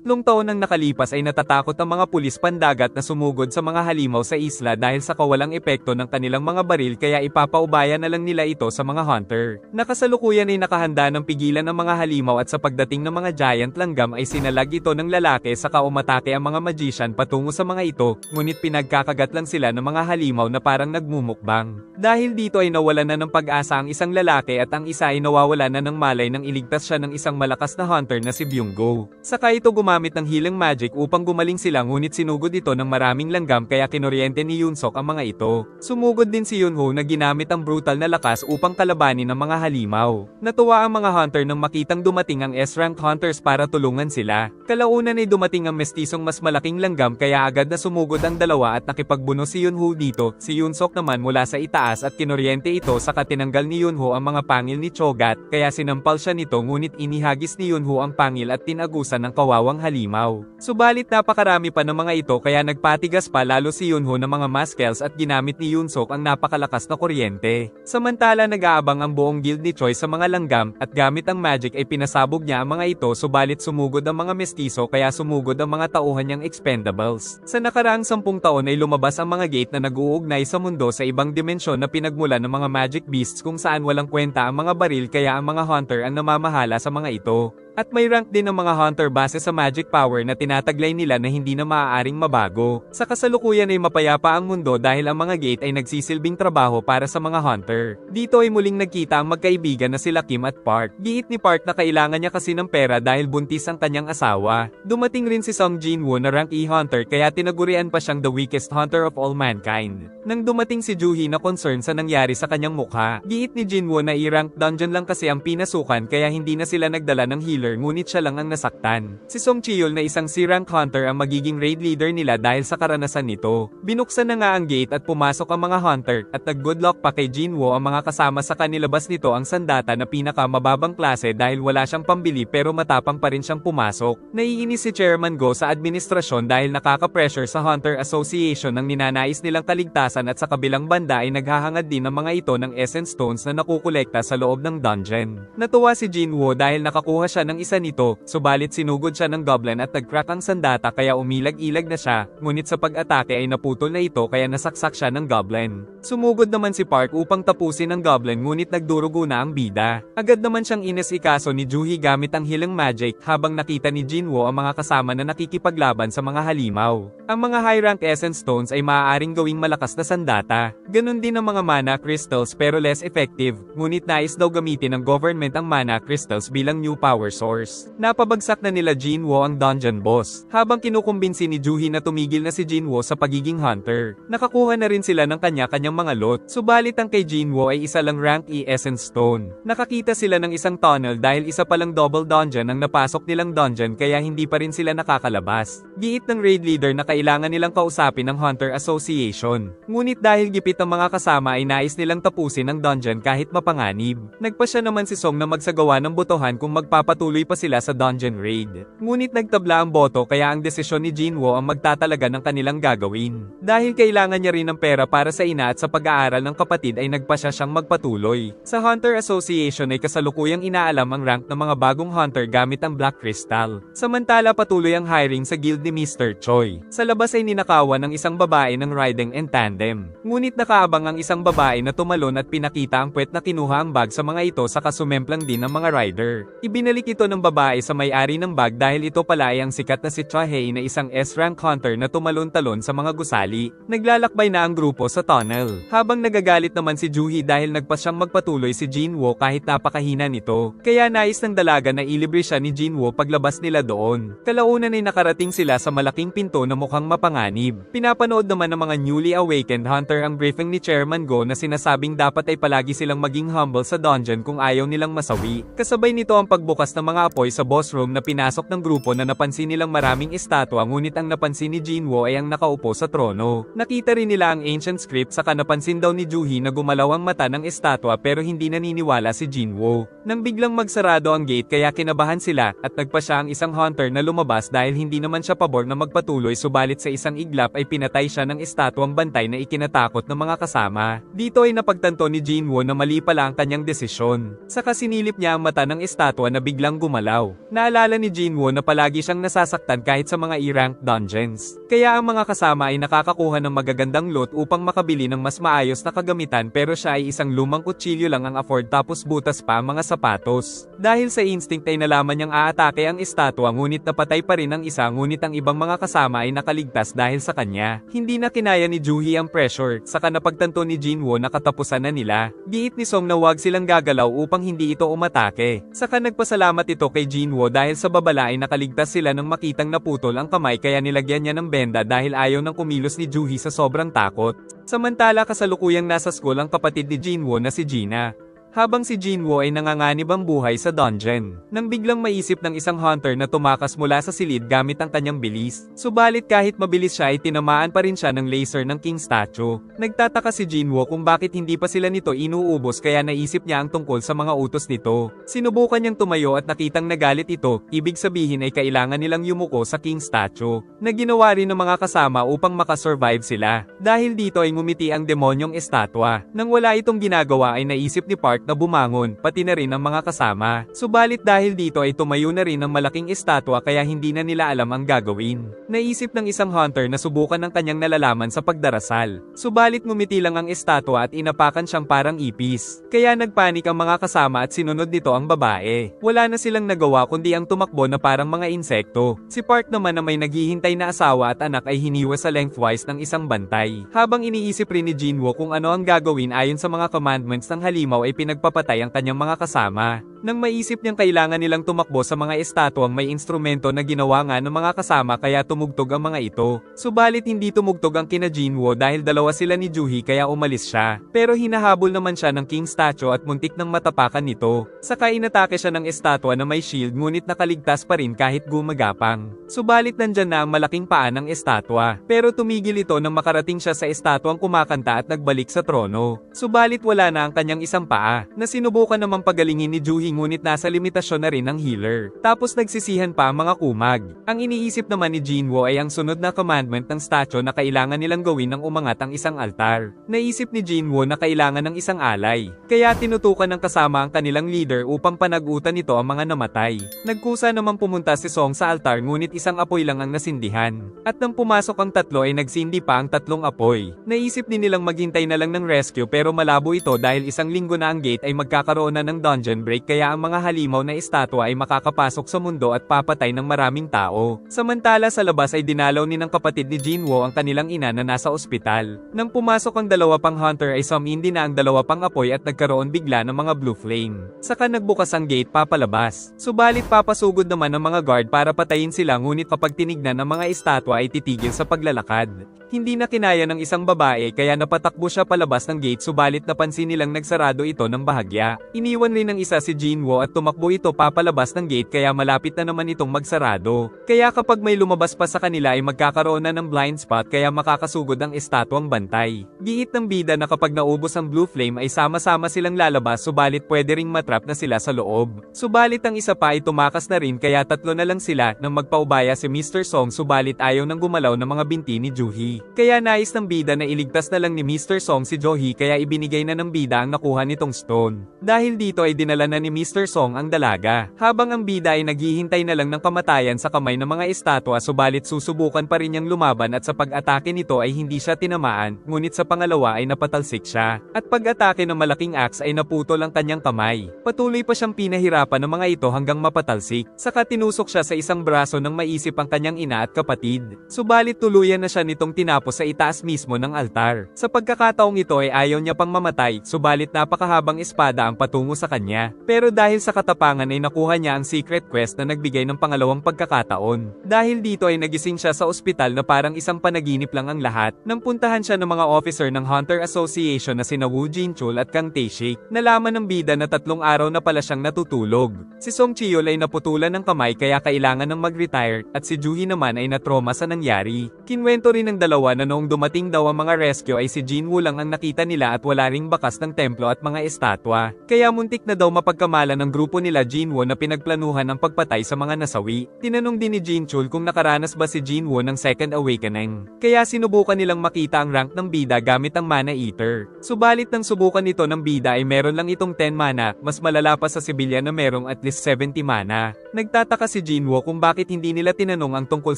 taon nang nakalipas ay natatakot ang mga pulis pandagat na sumugod sa mga halimaw sa isla dahil sa kawalang epekto ng kanilang mga baril kaya ipapaubaya na lang nila ito sa mga hunter. Nakasalukuyan ay nakahanda ng pigilan ang mga halimaw at sa pagdating ng mga giant langgam ay sinalag ito ng lalaki saka umatake ang mga magician patungo sa mga ito, ngunit pinagkakagat lang sila ng mga halimaw na parang nagmumukbang. Dahil dito ay nawalan na ng pag-asa ang isang lalaki at ang isa ay nawawala na ng malay nang iligtas siya ng isang malakas na hunter na si Byung-go. Saka ito gumamit ng healing magic upang gumaling sila ngunit sinugod ito ng maraming langgam kaya kinuryente ni Yoon-sok ang mga ito. Sumugod din si Yoon-ho na ginamit ang brutal na lakas upang kalabanin ang mga halimaw. Natuwa ang mga hunter nang makitang dumating ang S-rank hunters para tulungan sila. Kalaunan ay dumating ang mestisong mas malaking langgam kaya agad na sumugod ang dalawa at nakipagbuno si Yoon-ho dito. Si Yoon-sok naman mula sa itaas at kinuryente ito saka tinanggal ni Yoon-ho ang mga pangil ni Chogat kaya sinampal siya nito ngunit inihagis ni Yoon-ho ang pangil at tinagusan ng kawawang halimaw. Subalit napakarami pa ng mga ito kaya nagpatigas pa lalo si Yoon-ho ng mga muscles at ginamit ni Yoon-sok ang napakalakas na kuryente. Samantala nag-aabang ang buong guild ni Choi sa mga langgam at gamit ang magic ay pinasabog niya ang mga ito subalit sumugod ang mga mestizo kaya sumugod ang mga tauhan niyang expendables. Sa nakaraang 10 taon ay lumabas ang mga gate na nag-uugnay sa mundo sa ibang dimensyon na pinagmulan ng mga magic beasts kung saan walang kwenta ang mga baril kaya ang mga hunter ang namamahala sa mga ito. At may rank din ng mga hunter base sa magic power na tinataglay nila na hindi na maaaring mabago. Sa kasalukuyan ay mapayapa ang mundo dahil ang mga gate ay nagsisilbing trabaho para sa mga hunter. Dito ay muling nagkita ang magkaibigan na sila Kim at Park. Giit ni Park na kailangan niya kasi ng pera dahil buntis ang kanyang asawa. Dumating rin si Song Jin-woo na rank E hunter kaya tinagurian pa siyang the weakest hunter of all mankind. Nang dumating si Joo-hee na concern sa nangyari sa kanyang mukha, giit ni Jin-woo na i-rank dungeon lang kasi ang pinasukan kaya hindi na sila nagdala ng healer ngunit siya lang ang nasaktan. Si Song Cheol na isang C-rank hunter ang magiging raid leader nila dahil sa karanasan nito. Binuksan na nga ang gate at pumasok ang mga hunter at nag-good luck pa kay Jinwoo ang mga kasama sa kanilabas nito ang sandata na pinakamababang klase dahil wala siyang pambili pero matapang pa rin siyang pumasok. Naiinis si Chairman Go sa administrasyon dahil nakaka-pressure sa Hunter Association ng ninanais nilang kaligtasan at sa kabilang banda ay naghahangad din ang mga ito ng Essence Stones na nakukolekta sa loob ng dungeon. Natuwa si Jinwoo dahil nakakuha siya ng isa nito, subalit sinugod siya ng goblin at nag-crack ang sandata kaya umilag-ilag na siya, ngunit sa pag-atake ay naputol na ito kaya nasaksak siya ng goblin. Sumugod naman si Park upang tapusin ang goblin ngunit nagdurugo na ang bida. Agad naman siyang inesikaso ni Joo-hee gamit ang healing magic habang nakita ni Jinwoo ang mga kasama na nakikipaglaban sa mga halimaw. Ang mga high-rank essence stones ay maaaring gawing malakas na sandata. Ganon din ang mga mana crystals pero less effective, ngunit nais daw gamitin ng government ang mana crystals bilang new power source. Napabagsak na nila Jinwoo ang dungeon boss, habang kinukumbinsi ni Joo-hee na tumigil na si Jinwoo sa pagiging hunter. Nakakuha na rin sila ng kanya-kanyang mga loot, subalit ang kay Jinwoo ay isa lang rank E essence stone. Nakakita sila ng isang tunnel dahil isa palang double dungeon ang napasok nilang dungeon kaya hindi pa rin sila nakakalabas. Giit ng raid leader na kailangan nilang kausapin ng Hunter Association. Ngunit dahil gipit ang mga kasama ay nais nilang tapusin ang dungeon kahit mapanganib. Nagpasya naman si Song na magsagawa ng botohan kung magpapatuloy pa sila sa dungeon raid. Ngunit nagtabla ang boto kaya ang desisyon ni Jinwoo ang magtatalaga ng kanilang gagawin. Dahil kailangan niya rin ng pera para sa ina at sa pag-aaral ng kapatid ay nagpasya siyang magpatuloy. Sa Hunter Association ay kasalukuyang inaalam ang rank ng mga bagong hunter gamit ang Black Crystal. Samantala patuloy ang hiring sa guild ni Mr. Choi. Sa labas ay ninakawan ng isang babae ng riding and tandem. Ngunit nakaabang ang isang babae na tumalon at pinakita ang puwet na kinuha ang bag sa mga ito saka sumemplang din ng mga rider. Ibinalik ito ng babae sa may-ari ng bag dahil ito pala ay ang sikat na si Cha-hei na isang S-rank hunter na tumalon-talon sa mga gusali. Naglalakbay na ang grupo sa tunnel. Habang nagagalit naman si Joo-hee dahil nagpasyang magpatuloy si Jinwoo kahit napakahina nito. Kaya nais ng dalaga na ilibre siya ni Jinwoo paglabas nila doon. Kalaunan ay nakarating sila sa malaking pinto na mukhang mapanganib. Pinapanood naman ng mga newly awakened hunter ang briefing ni Chairman Go na sinasabing dapat ay palagi silang maging humble sa dungeon kung ayaw nilang masawi. Kasabay nito ang pagbukas ng mga apoy sa boss room na pinasok ng grupo na napansin nilang maraming estatwa ngunit ang napansin ni Jinwoo ay ang nakaupo sa trono. Nakita rin nila ang ancient script saka napansin daw ni Joo-hee na gumalaw ang mata ng estatwa pero hindi naniniwala si Jinwoo. Nang biglang magsarado ang gate kaya kinabahan sila at nagpa siya ang isang hunter na lumabas dahil hindi naman siya pabor na magpatuloy subalit sa isang iglap ay pinatay siya ng estatwang bantay na ikinatakot ng mga kasama. Dito ay napagtanto ni Jinwoo na mali pala ang kanyang desisyon. Saka sinilip niya ang mata ng estatwa na biglang lang gumalaw. Naalala ni Jinwoo na palagi siyang nasasaktan kahit sa mga E-rank dungeons. Kaya ang mga kasama ay nakakakuha ng magagandang loot upang makabili ng mas maayos na kagamitan, pero siya ay isang lumang kutsilyo lang ang afford tapos butas pa ang mga sapatos. Dahil sa instinct ay nalaman niyang aatake ang estatwa, ngunit napatay pa rin ang isa, ngunit ang ibang mga kasama ay nakaligtas dahil sa kanya. Hindi na kinaya ni Juhee ang pressure, saka napagtanto ni Jinwoo na katapusan na nila. Giit ni Song na huwag silang gagalaw upang hindi ito umatake. Saka nagpasalamat ito kay Jinwoo dahil sa babala ay nakaligtas sila nang makitang naputol ang kamay, kaya nilagyan niya ng benda dahil ayaw ng kumilos ni Juhee sa sobrang takot. Samantala kasalukuyang nasa school ang kapatid ni Jinwoo na si Gina. Habang si Jinwoo ay nanganganib ang buhay sa dungeon, nang biglang maisip ng isang hunter na tumakas mula sa silid gamit ang kanyang bilis. Subalit kahit mabilis siya ay tinamaan pa rin siya ng laser ng king statue. Nagtataka si Jinwoo kung bakit hindi pa sila nito inuubos, kaya naisip niya ang tungkol sa mga utos nito. Sinubukan niyang tumayo at nakitang nagalit ito, ibig sabihin ay kailangan nilang yumuko sa king statue, na ginawa rin ng mga kasama upang makasurvive sila. Dahil dito ay ngumiti ang demonyong estatwa. Nang wala itong ginagawa ay naisip ni Park na bumangon, pati na rin ang mga kasama. Subalit dahil dito ay tumayo na rin ang malaking estatwa, kaya hindi na nila alam ang gagawin. Naisip ng isang hunter na subukan ng kanyang nalalaman sa pagdarasal. Subalit ngumiti lang ang estatwa at inapakan siyang parang ipis. Kaya nagpanik ang mga kasama at sinunod nito ang babae. Wala na silang nagawa kundi ang tumakbo na parang mga insekto. Si Park naman na may naghihintay na asawa at anak ay hiniwa sa lengthwise ng isang bantay. Habang iniisip rin ni Jinwoo kung ano ang gagawin ayon sa mga commandments ng halimaw, ay pinagpapatay ang kanyang mga kasama. Nang maisip niyang kailangan nilang tumakbo sa mga estatwang may instrumento na ginawa nga ng mga kasama, kaya tumugtog ang mga ito. Subalit hindi tumugtog ang kina Jinwoo dahil dalawa sila ni Juhee, kaya umalis siya. Pero hinahabol naman siya ng king statue at muntik nang matapakan nito. Saka inatake siya ng estatwa na may shield, ngunit nakaligtas pa rin kahit gumagapang. Subalit nandyan na ang malaking paa ng estatwa. Pero tumigil ito nang makarating siya sa estatwang kumakanta at nagbalik sa trono. Subalit wala na ang kanyang isang paa, na sinubukan namang pagalingin ni Juhee, ngunit nasa limitasyon na rin ng healer. Tapos nagsisihan pa ang mga kumag. Ang iniisip naman ni Jinwoo ay ang sunod na commandment ng statue na kailangan nilang gawin nang umangat ang isang altar. Naisip ni Jinwoo na kailangan ng isang alay, kaya tinutukan ng kasama ang kanilang leader upang panagutan nito ang mga namatay. Nagkusa naman pumunta si Song sa altar, ngunit isang apoy lang ang nasindihan. At nang pumasok ang tatlo ay nagsindi pa ang tatlong apoy. Naisip din nilang maghintay na lang ng rescue, pero malabo ito dahil isang linggo na ang gate ay magkakaroon na ng dungeon break, kaya ang mga halimaw na estatwa ay makakapasok sa mundo at papatay ng maraming tao. Samantala sa labas ay dinalaw ni ng kapatid ni Jinwoo ang kanilang ina na nasa ospital. Nang pumasok ang dalawa pang hunter ay summon din na ang dalawa pang apoy at nagkaroon bigla ng mga blue flame. Saka nagbukas ang gate papalabas. Subalit papasugod naman ng mga guard para patayin sila, ngunit kapag tinignan ng mga estatwa ay titigil sa paglalakad. Hindi na kinaya ng isang babae, kaya napatakbo siya palabas ng gate, subalit napansin nilang nagsarado ito ng bahagya. Iniwan rin ng isa si Jinwoo at tumakbo ito papalabas ng gate, kaya malapit na naman itong magsarado. Kaya kapag may lumabas pa sa kanila ay magkakaroon na ng blind spot, kaya makakasugod ang estatwang bantay. Giit ng bida na kapag naubos ang blue flame ay sama-sama silang lalabas, subalit pwede ring matrap na sila sa loob. Subalit ang isa pa ay tumakas na rin, kaya tatlo na lang sila nang magpaubaya si Mr. Song, subalit ayaw nang gumalaw ng mga binti ni Juhee. Kaya nais ng bida na iligtas na lang ni Mr. Song si Juhee, kaya ibinigay na ng bida ang nakuha nitong stone. Dahil dito ay dinala na ni Mr. Song ang dalaga. Habang ang bida ay naghihintay na lang ng kamatayan sa kamay ng mga estatwa, subalit susubukan pa rin niyang lumaban at sa pag-atake nito ay hindi siya tinamaan, ngunit sa pangalawa ay napatalsik siya. At pag-atake ng malaking axe ay naputol ang kanyang kamay. Patuloy pa siyang pinahirapan ng mga ito hanggang mapatalsik. Saka tinusok siya sa isang braso nang maisip ang kanyang ina at kapatid. Subalit tuluyan na siya nitong tinapos sa itaas mismo ng altar. Sa pagkakataong ito ay ayaw niya pang mamatay, subalit napakahabang espada ang patungo sa kanya. Pero dahil sa katapangan ay nakuha niya ang secret quest na nagbigay ng pangalawang pagkakataon. Dahil dito ay nagising siya sa ospital na parang isang panaginip lang ang lahat. Nang puntahan siya ng mga officer ng Hunter Association na sina Woo Jinchul at Kang Tae-shik, nalaman ng bida na 3 araw na pala siyang natutulog. Si Song Cheol ay naputulan ng kamay, kaya kailangan ng mag-retire, at si Juhee naman ay natroma sa nangyari. Kinwento rin ng dalawa na noong dumating daw ang mga rescue ay si Jinwoo lang ang nakita nila at wala ring bakas ng templo at mga estatwa. Kaya muntik na daw mapagkamali pinamamahala ng grupo nila Jinwoo na pinagplanuhan ang pagpatay sa mga nasawi. Tinanong din ni Jinchul kung nakaranas ba si Jinwoo ng Second Awakening. Kaya sinubukan nilang makita ang rank ng bida gamit ang Mana Eater. Subalit nang subukan ito ng bida ay meron lang itong 10 mana, mas malala pa sa civilian na merong at least 70 mana. Nagtataka si Jinwoo kung bakit hindi nila tinanong ang tungkol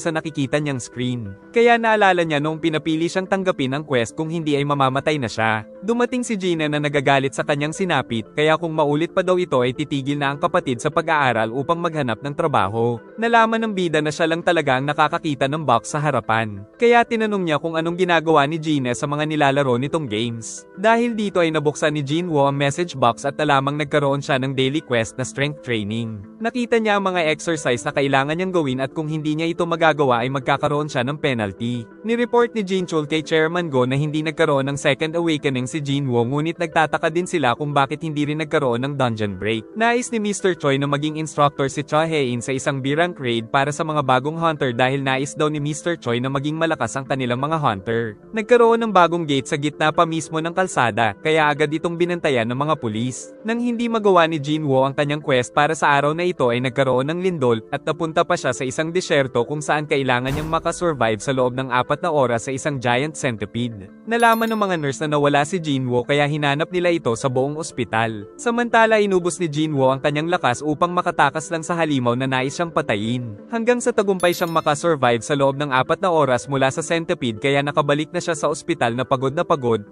sa nakikita niyang screen. Kaya naalala niya noong pinapili siyang tanggapin ang quest kung hindi ay mamamatay na siya. Dumating si Gina na nagagalit sa kanyang sinapit, kaya kung maulit pa daw ito ay titigil na ang kapatid sa pag-aaral upang maghanap ng trabaho. Nalaman ng bida na siya lang talaga ang nakakakita ng box sa harapan. Kaya tinanong niya kung anong ginagawa ni Gina sa mga nilalaro nitong games. Dahil dito ay nabuksan ni Jinwoo ang message box at nalamang nagkaroon siya ng daily quest na strength training. Nakita niya ang mga exercise na kailangan niyang gawin at kung hindi niya ito magagawa ay magkakaroon siya ng penalty. Ni-report ni Jinchul kay Chairman Go na hindi nagkaroon ng Second Awakening si Jinwoo, ngunit nagtataka din sila kung bakit hindi rin nagkaroon ng dungeon break. Nais ni Mr. Choi na maging instructor si Cha Hae-in sa isang B-rank raid para sa mga bagong hunter dahil nais daw ni Mr. Choi na maging malakas ang kanilang mga hunter. Nagkaroon ng bagong gate sa gitna pa mismo ng kalsada, kaya agad itong binantayan ng mga pulis. Nang hindi magawa ni Jinwoo ang kanyang quest para sa araw na ito ay nagkaroon ng lindol at napunta pa siya sa isang disyerto kung saan kailangan niyang makasurvive sa loob ng 4 na oras sa isang giant centipede. Nalaman ng mga nurse na nawala si Jinwoo kaya hinanap nila ito sa buong ospital. Samantala inubos ni Jinwoo ang kanyang lakas upang makatakas lang sa halimaw na nais siyang patayin. Hanggang sa tagumpay siyang makasurvive sa loob ng 4 na oras mula sa centipede kaya nakabalik na siya sa ospital na pagod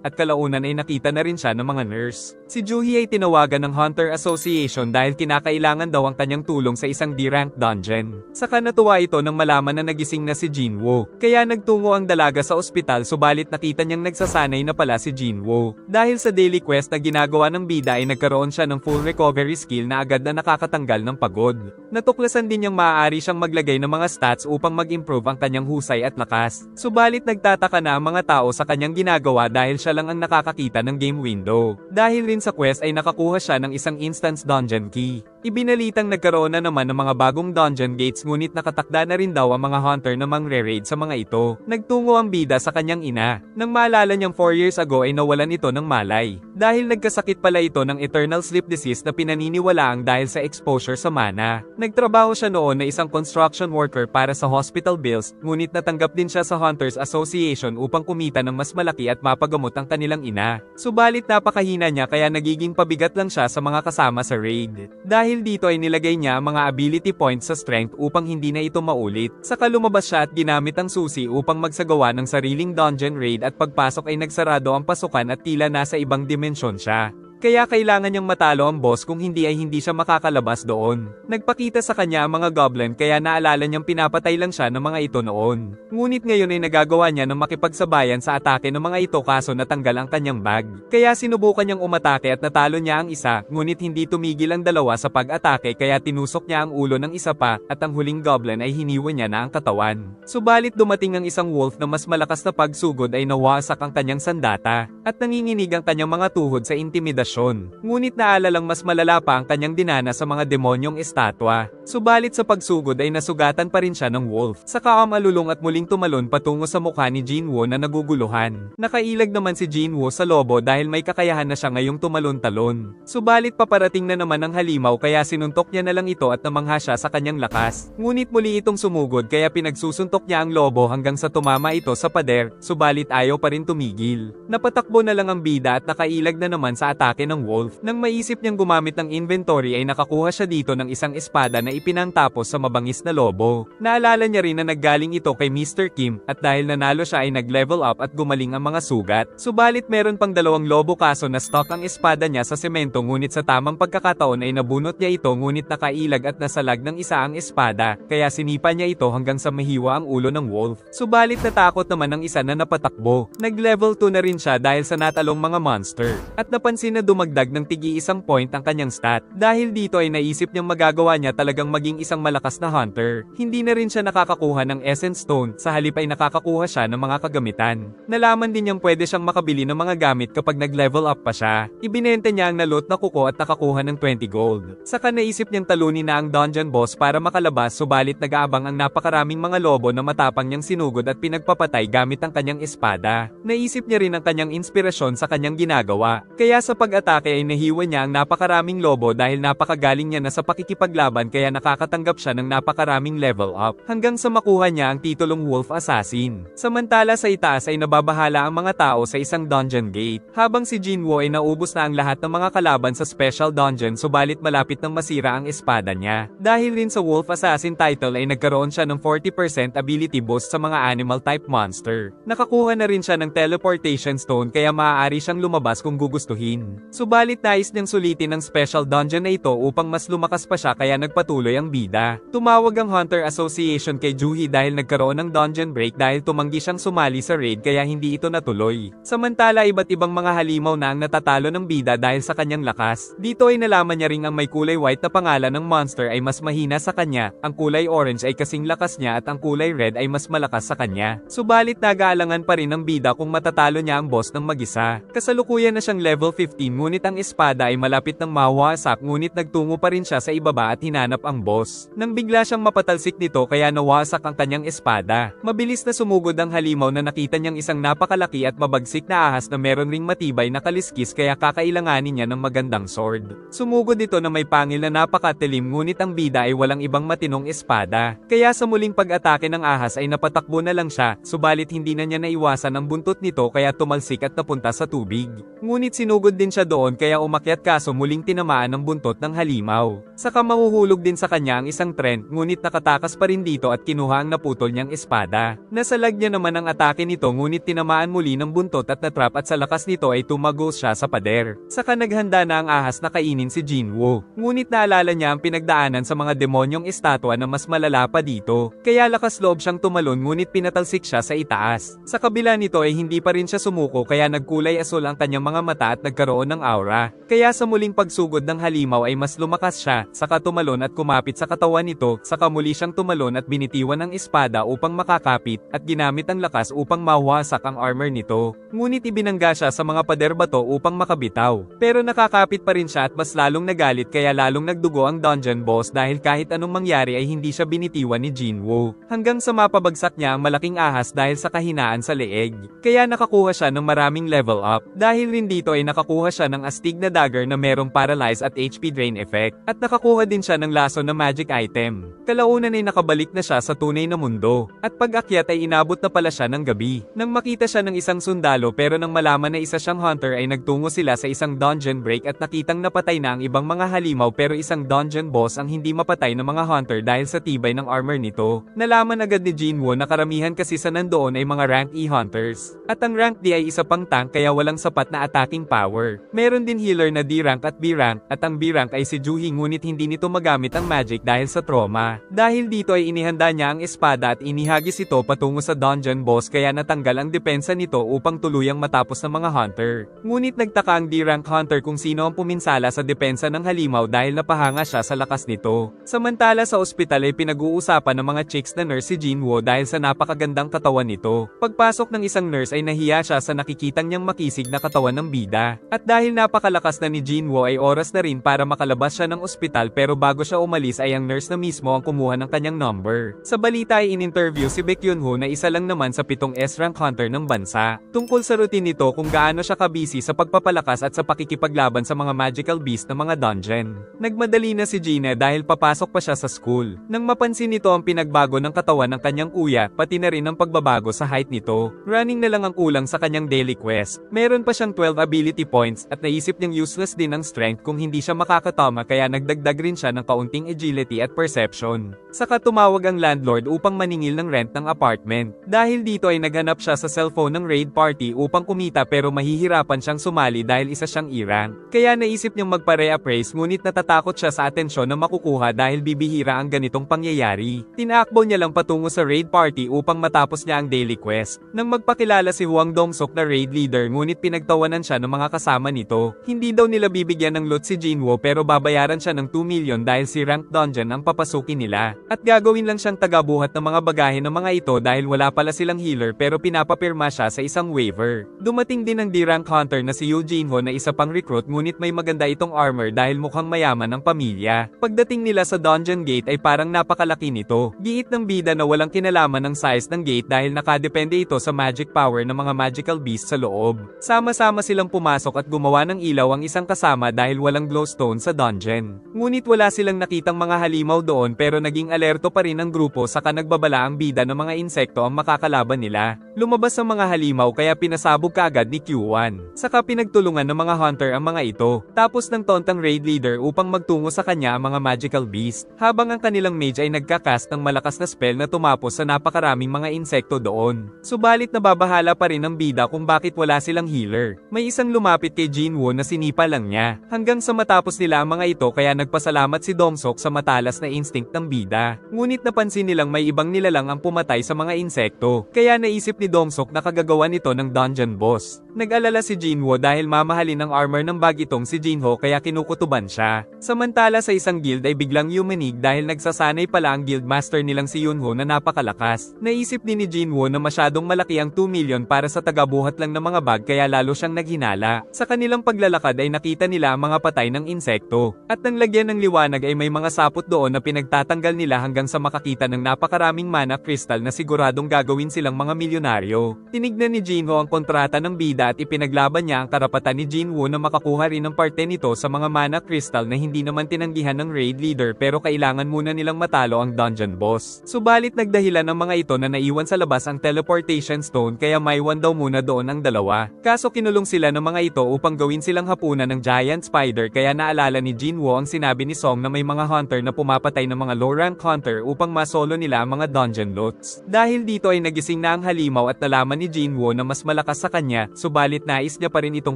at kalaunan ay nakita na rin siya ng mga nurse. Si Juhee ay tinawagan ng Hunter Association dahil kinakailangan daw ang kanyang tulong sa isang D-rank dungeon. Saka natuwa ito nang malaman na nagising na si Jinwoo. Kaya nagtungo ang dalaga sa ospital subalit nakita niyang nagsasanay na pala si Jinwoo. Dahil sa daily quest na ginagawa ng bida ay nagkaroon siya ng full recovery skill na agad na nakakatanggal ng pagod. Natuklasan din niyang maaari siyang maglagay ng mga stats upang mag-improve ang kanyang husay at lakas. Subalit nagtataka na ang mga tao sa kanyang ginagawa dahil siya lang ang nakakakita ng game window. Dahil rin sa quest ay nakakuha siya ng isang instance dungeon key. Ibinalitang nagkaroon na naman ng mga bagong dungeon gates ngunit nakatakda na rin daw ang mga hunter na mangre-raid sa mga ito. Nagtungo ang bida sa kanyang ina. Nang maalala niyang 4 years ago ay nawalan ito ng malay. Dahil nagkasakit pala ito ng eternal sleep disease na pinaniniwalaang dahil sa exposure sa mana. Nagtrabaho siya noon na isang construction worker para sa hospital bills, ngunit natanggap din siya sa Hunters Association upang kumita ng mas malaki at mapagamot ang kanilang ina. Subalit napakahina niya kaya nagiging pabigat lang siya sa mga kasama sa raid. Dahil dito ay nilagay niya ang mga ability points sa strength upang hindi na ito maulit. Saka lumabas siya at ginamit ang susi upang magsagawa ng sariling dungeon raid at pagpasok ay nagsarado ang pasukan at tila nasa ibang dimensyon siya. Kaya kailangan niyang matalo ang boss kung hindi ay hindi siya makakalabas doon. Nagpakita sa kanya ang mga goblin kaya naalala niyang pinapatay lang siya ng mga ito noon. Ngunit ngayon ay nagagawa niya ng makipagsabayan sa atake ng mga ito kaso natanggal ang kanyang bag. Kaya sinubukan niyang umatake at natalo niya ang isa, ngunit hindi tumigil ang dalawa sa pag-atake kaya tinusok niya ang ulo ng isa pa at ang huling goblin ay hiniwa niya na ang katawan. Subalit dumating ang isang wolf na mas malakas na pagsugod ay nawasak ang kanyang sandata at nanginginig ang kanyang mga tuhod sa intimidasyon. Ngunit naalalang mas malala pa ang kanyang dinana sa mga demonyong estatwa. Subalit sa pagsugod ay nasugatan pa rin siya ng wolf. Saka alulong at muling tumalon patungo sa mukha ni Jinwoo na naguguluhan. Nakailag naman si Jinwoo sa lobo dahil may kakayahan na siya ngayong tumalon-talon. Subalit paparating na naman ang halimaw kaya sinuntok niya na lang ito at namangha siya sa kanyang lakas. Ngunit muli itong sumugod kaya pinagsusuntok niya ang lobo hanggang sa tumama ito sa pader, subalit ayaw pa rin tumigil. Napatakbo na lang ang bida at nakailag na naman sa atake ng wolf. Nang maisip niyang gumamit ng inventory ay nakakuha siya dito ng isang espada na ipinangtapos sa mabangis na lobo. Naalala niya rin na naggaling ito kay Mr. Kim at dahil nanalo siya ay nag-level up at gumaling ang mga sugat. Subalit meron pang 2 lobo kaso na stock ang espada niya sa semento ngunit sa tamang pagkakataon ay nabunot niya ito ngunit nakailag at nasalag ng isa ang espada kaya sinipa niya ito hanggang sa mahiwa ang ulo ng wolf. Subalit natakot naman ang isa na napatakbo. Nag-level 2 na rin siya dahil sa natalong mga monster at napansin na dumagdag ng tigi-1 point ang kanyang stat. Dahil dito ay naisip niyang magagawa niya talagang hanggang maging isang malakas na hunter. Hindi na rin siya nakakakuha ng Essence Stone, sa halip ay nakakakuha siya ng mga kagamitan. Nalaman din niyang pwede siyang makabili ng mga gamit kapag nag-level up pa siya. Ibinenta niya ang nalot na kuko at nakakuha ng 20 gold. Saka naisip niyang talunin na ang dungeon boss para makalabas, subalit nag-aabang ang napakaraming mga lobo na matapang niyang sinugod at pinagpapatay gamit ang kanyang espada. Naisip niya rin ang kanyang inspirasyon sa kanyang ginagawa. Kaya sa pag-atake ay nahiwa niya ang napakaraming lobo dahil napakagaling niya na sa pakikipaglaban, kaya nakakatanggap siya ng napakaraming level up, hanggang sa makuha niya ang titulong Wolf Assassin. Samantala sa itaas ay nababahala ang mga tao sa isang dungeon gate, habang si Jinwoo ay naubos na ang lahat ng mga kalaban sa special dungeon, subalit malapit nang masira ang espada niya. Dahil rin sa Wolf Assassin title ay nagkaroon siya ng 40% ability boost sa mga animal type monster. Nakakuha na rin siya ng teleportation stone, kaya maaari siyang lumabas kung gugustuhin. Subalit nais niyang sulitin ang special dungeon na ito upang mas lumakas pa siya, kaya nagpatuloy ang bida. Tumawag ang Hunter Association kay Juhi dahil nagkaroon ng dungeon break dahil tumanggi siyang sumali sa raid, kaya hindi ito natuloy. Samantala iba't ibang mga halimaw na ang natatalo ng bida dahil sa kanyang lakas. Dito ay nalaman niya ring ang may kulay white na pangalan ng monster ay mas mahina sa kanya, ang kulay orange ay kasing lakas niya at ang kulay red ay mas malakas sa kanya. Subalit nag-aalangan pa rin ng bida kung matatalo niya ang boss ng mag-isa. Kasalukuyan na siyang level 15, ngunit ang espada ay malapit ng mawasak, ngunit nagtungo pa rin siya sa ibaba at hinanap ang boss. Nang bigla siyang mapatalsik nito, kaya nawasak ang kanyang espada. Mabilis na sumugod ang halimaw na nakita niyang isang napakalaki at mabagsik na ahas na meron ring matibay na kaliskis, kaya kakailanganin niya ng magandang sword. Sumugod ito na may pangil na napakatilim, ngunit ang bida ay walang ibang matinong espada. Kaya sa muling pag-atake ng ahas ay napatakbo na lang siya, subalit hindi na niya naiwasan ang buntot nito, kaya tumalsik at napunta sa tubig. Ngunit sinugod din siya doon, kaya umakyat, kaso muling tinamaan ang buntot ng halimaw. Saka mahuhulog din sa kanya ang isang tren, ngunit nakatakas pa rin dito at kinuha ang naputol niyang espada. Nasalag niya naman ang atake nito, ngunit tinamaan muli ng buntot at natrap, at sa lakas nito ay tumagos siya sa pader. Saka naghanda na ang ahas na kainin si Jinwoo. Ngunit naalala niya ang pinagdaanan sa mga demonyong estatwa na mas malala pa dito. Kaya lakas loob siyang tumalon, ngunit pinatalsik siya sa itaas. Sa kabila nito ay hindi pa rin siya sumuko, kaya nagkulay asul ang kanyang mga mata at nagkaroon ng aura. Kaya sa muling pagsugod ng halimaw ay mas lumakas siya, saka tumalon at kumapit sa katawan nito, saka muli siyang tumalon at binitiwan ng espada upang makakapit, at ginamit ang lakas upang mawasak ang armor nito. Ngunit ibinangga siya sa mga pader bato upang makabitaw. Pero nakakapit pa rin siya at mas lalong nagalit, kaya lalong nagdugo ang dungeon boss dahil kahit anong mangyari ay hindi siya binitiwan ni Jinwoo. Hanggang sa mapabagsak niya ang malaking ahas dahil sa kahinaan sa leeg. Kaya nakakuha siya ng maraming level up. Dahil rin dito ay nakakuha siya ng astig na dagger na merong paralyze at HP drain effect. At nakakuha din siya ng laso na magic item. Kalaunan ay nakabalik na siya sa tunay na mundo. At pag-akyat ay inabot na pala siya ng gabi. Nang makita siya ng isang sundalo, pero nang malaman na isa siyang hunter ay nagtungo sila sa isang dungeon break at nakitang napatay na ang ibang mga halimaw, pero isang dungeon boss ang hindi mapatay ng mga hunter dahil sa tibay ng armor nito. Nalaman agad ni Jinwoo na karamihan kasi sa nandoon ay mga rank E hunters. At ang rank D ay isa pang tank, kaya walang sapat na attacking power. Meron din healer na D rank at B rank, at ang B rank ay si Juhi, ngunit hindi nito magamit ang magic dahil sa trauma. Dahil dito ay inihanda niya ang espada at inihagis ito patungo sa dungeon boss, kaya natanggal ang depensa nito upang tuluyang matapos ng mga hunter. Ngunit nagtaka ang D rank hunter kung sino ang puminsala sa depensa ng halimaw dahil napahanga siya sa lakas nito. Samantala sa ospital ay pinag-uusapan ng mga chicks na nurse si Jinwoo dahil sa napakagandang katawan nito. Pagpasok ng isang nurse ay nahiya siya sa nakikitang niyang makisig na katawan ng bida. At dahil napakalakas na ni Jinwoo ay oras na rin para makalabas siya ng ospital, pero bago siya umalis ay ang nurse na mismo ang kumuha ng kanyang number. Sa balita ay in-interview si Baekhyunho na isa lang naman sa 7 S-rank hunter ng bansa. Tungkol sa routine nito kung gaano siya kabisi sa pagpapalakas at sa pakikipaglaban sa mga magical beast ng mga dungeon. Nagmadali na si Gina dahil papasok pa siya sa school. Nang mapansin nito ang pinagbago ng katawan ng kanyang kuya, pati na rin ang pagbabago sa height nito. Running na lang ang kulang sa kanyang daily quest. Meron pa siyang 12 ability points at naisip niyang useless din ang strength kung hindi siya makakatama, kaya nagdagdag rin siya ng kaunting agility at perception. Saka tumawag ang landlord upang maningil ng rent ng apartment. Dahil dito ay naghanap siya sa cellphone ng raid party upang kumita, pero mahihirapan siyang sumali dahil isa siyang E-rank. Kaya naisip niyang magpa-reappraise, ngunit natatakot siya sa atensyon na makukuha dahil bibihira ang ganitong pangyayari. Tinakbo niya lang patungo sa raid party upang matapos niya ang daily quest. Nang magpakilala si Hwang Dong-sok na raid leader, ngunit pinagtawanan siya ng mga kasama nito. Hindi daw nila bibigyan ng loot si Jinwoo, pero babayaran siya ng 2 million dahil si rank high-rank dungeon ang papasukin nila. At gagawin lang siyang tagabuhat ng mga bagahe ng mga ito dahil wala pala silang healer pero pinapapirma siya sa isang waiver. Dumating din ang D-rank hunter na si Eugene na isa pang recruit ngunit may maganda itong armor dahil mukhang mayaman ang pamilya. Pagdating nila sa dungeon gate ay parang napakalaki nito. Giit ng bida na walang kinalaman ng size ng gate dahil nakadepende ito sa magic power ng mga magical beast sa loob. Sama-sama silang pumasok at gumawa ng ilaw ang isang kasama dahil walang glowstone sa dungeon. Ngunit wala silang nakitang mga halimaw doon pero naging alerto pa rin ang grupo saka nagbabala ang bida ng mga insekto ang makakalaban nila. Lumabas ang mga halimaw kaya pinasabog kaagad ni Q1. Saka pinagtulungan ng mga hunter ang mga ito. Tapos ng tontang raid leader upang magtungo sa kanya ang mga magical beast. Habang ang kanilang mage ay nagkakast ng malakas na spell na tumapos sa napakaraming mga insekto doon. Subalit nababahala pa rin ang bida kung bakit wala silang healer. May isang lumapit kay Jinwoo na sinipa lang niya. Hanggang sa matapos nila ang mga ito kaya nagpasalamat si Dongsok sa matalas na instinct ng bida. Ngunit napansin nilang may ibang nilalang ang pumatay sa mga insekto. Kaya naisip ni Dongsok na kagagawa nito ng dungeon boss. Nag-alala si Jinwoo dahil mamahalin ang armor ng bag itong si Jinho kaya kinukutuban siya. Samantala sa isang guild ay biglang yumanig dahil nagsasanay pala ang guildmaster nilang si Yunho na napakalakas. Naisip din ni Jinwoo na masyadong malaki ang 2 million para sa tagabuhat lang ng mga bag kaya lalo siyang naghinala. Sa kanilang paglalakad ay nakita nila ang mga patay ng insekto. At nang lagyan ng liwanag ay may mga sapot doon na pinagtatanggal nila hanggang sa makakita ng napakaraming mana crystal na siguradong gagawin silang mga milyonaryo. Tinignan ni Jinho ang kontrata ng bida at ipinaglaban niya ang karapatan ni Jinwoo na makakuha rin ng parte nito sa mga mana crystal na hindi naman tinanggihan ng raid leader pero kailangan muna nilang matalo ang dungeon boss. Subalit nagdahilan ng mga ito na naiwan sa labas ang teleportation stone kaya maiwan daw muna doon ang dalawa. Kaso kinulong sila ng mga ito upang gawin silang hapunan ng giant spider kaya naalala ni Jinwoo ang sinabi ni Song na may mga hunter na pumapatay ng mga low rank hunter upang masolo nila ang mga dungeon loots. Dahil dito ay nagising na ang halimaw at nalaman ni Jinwoo na mas malakas sa kanya, subalit nais niya pa rin itong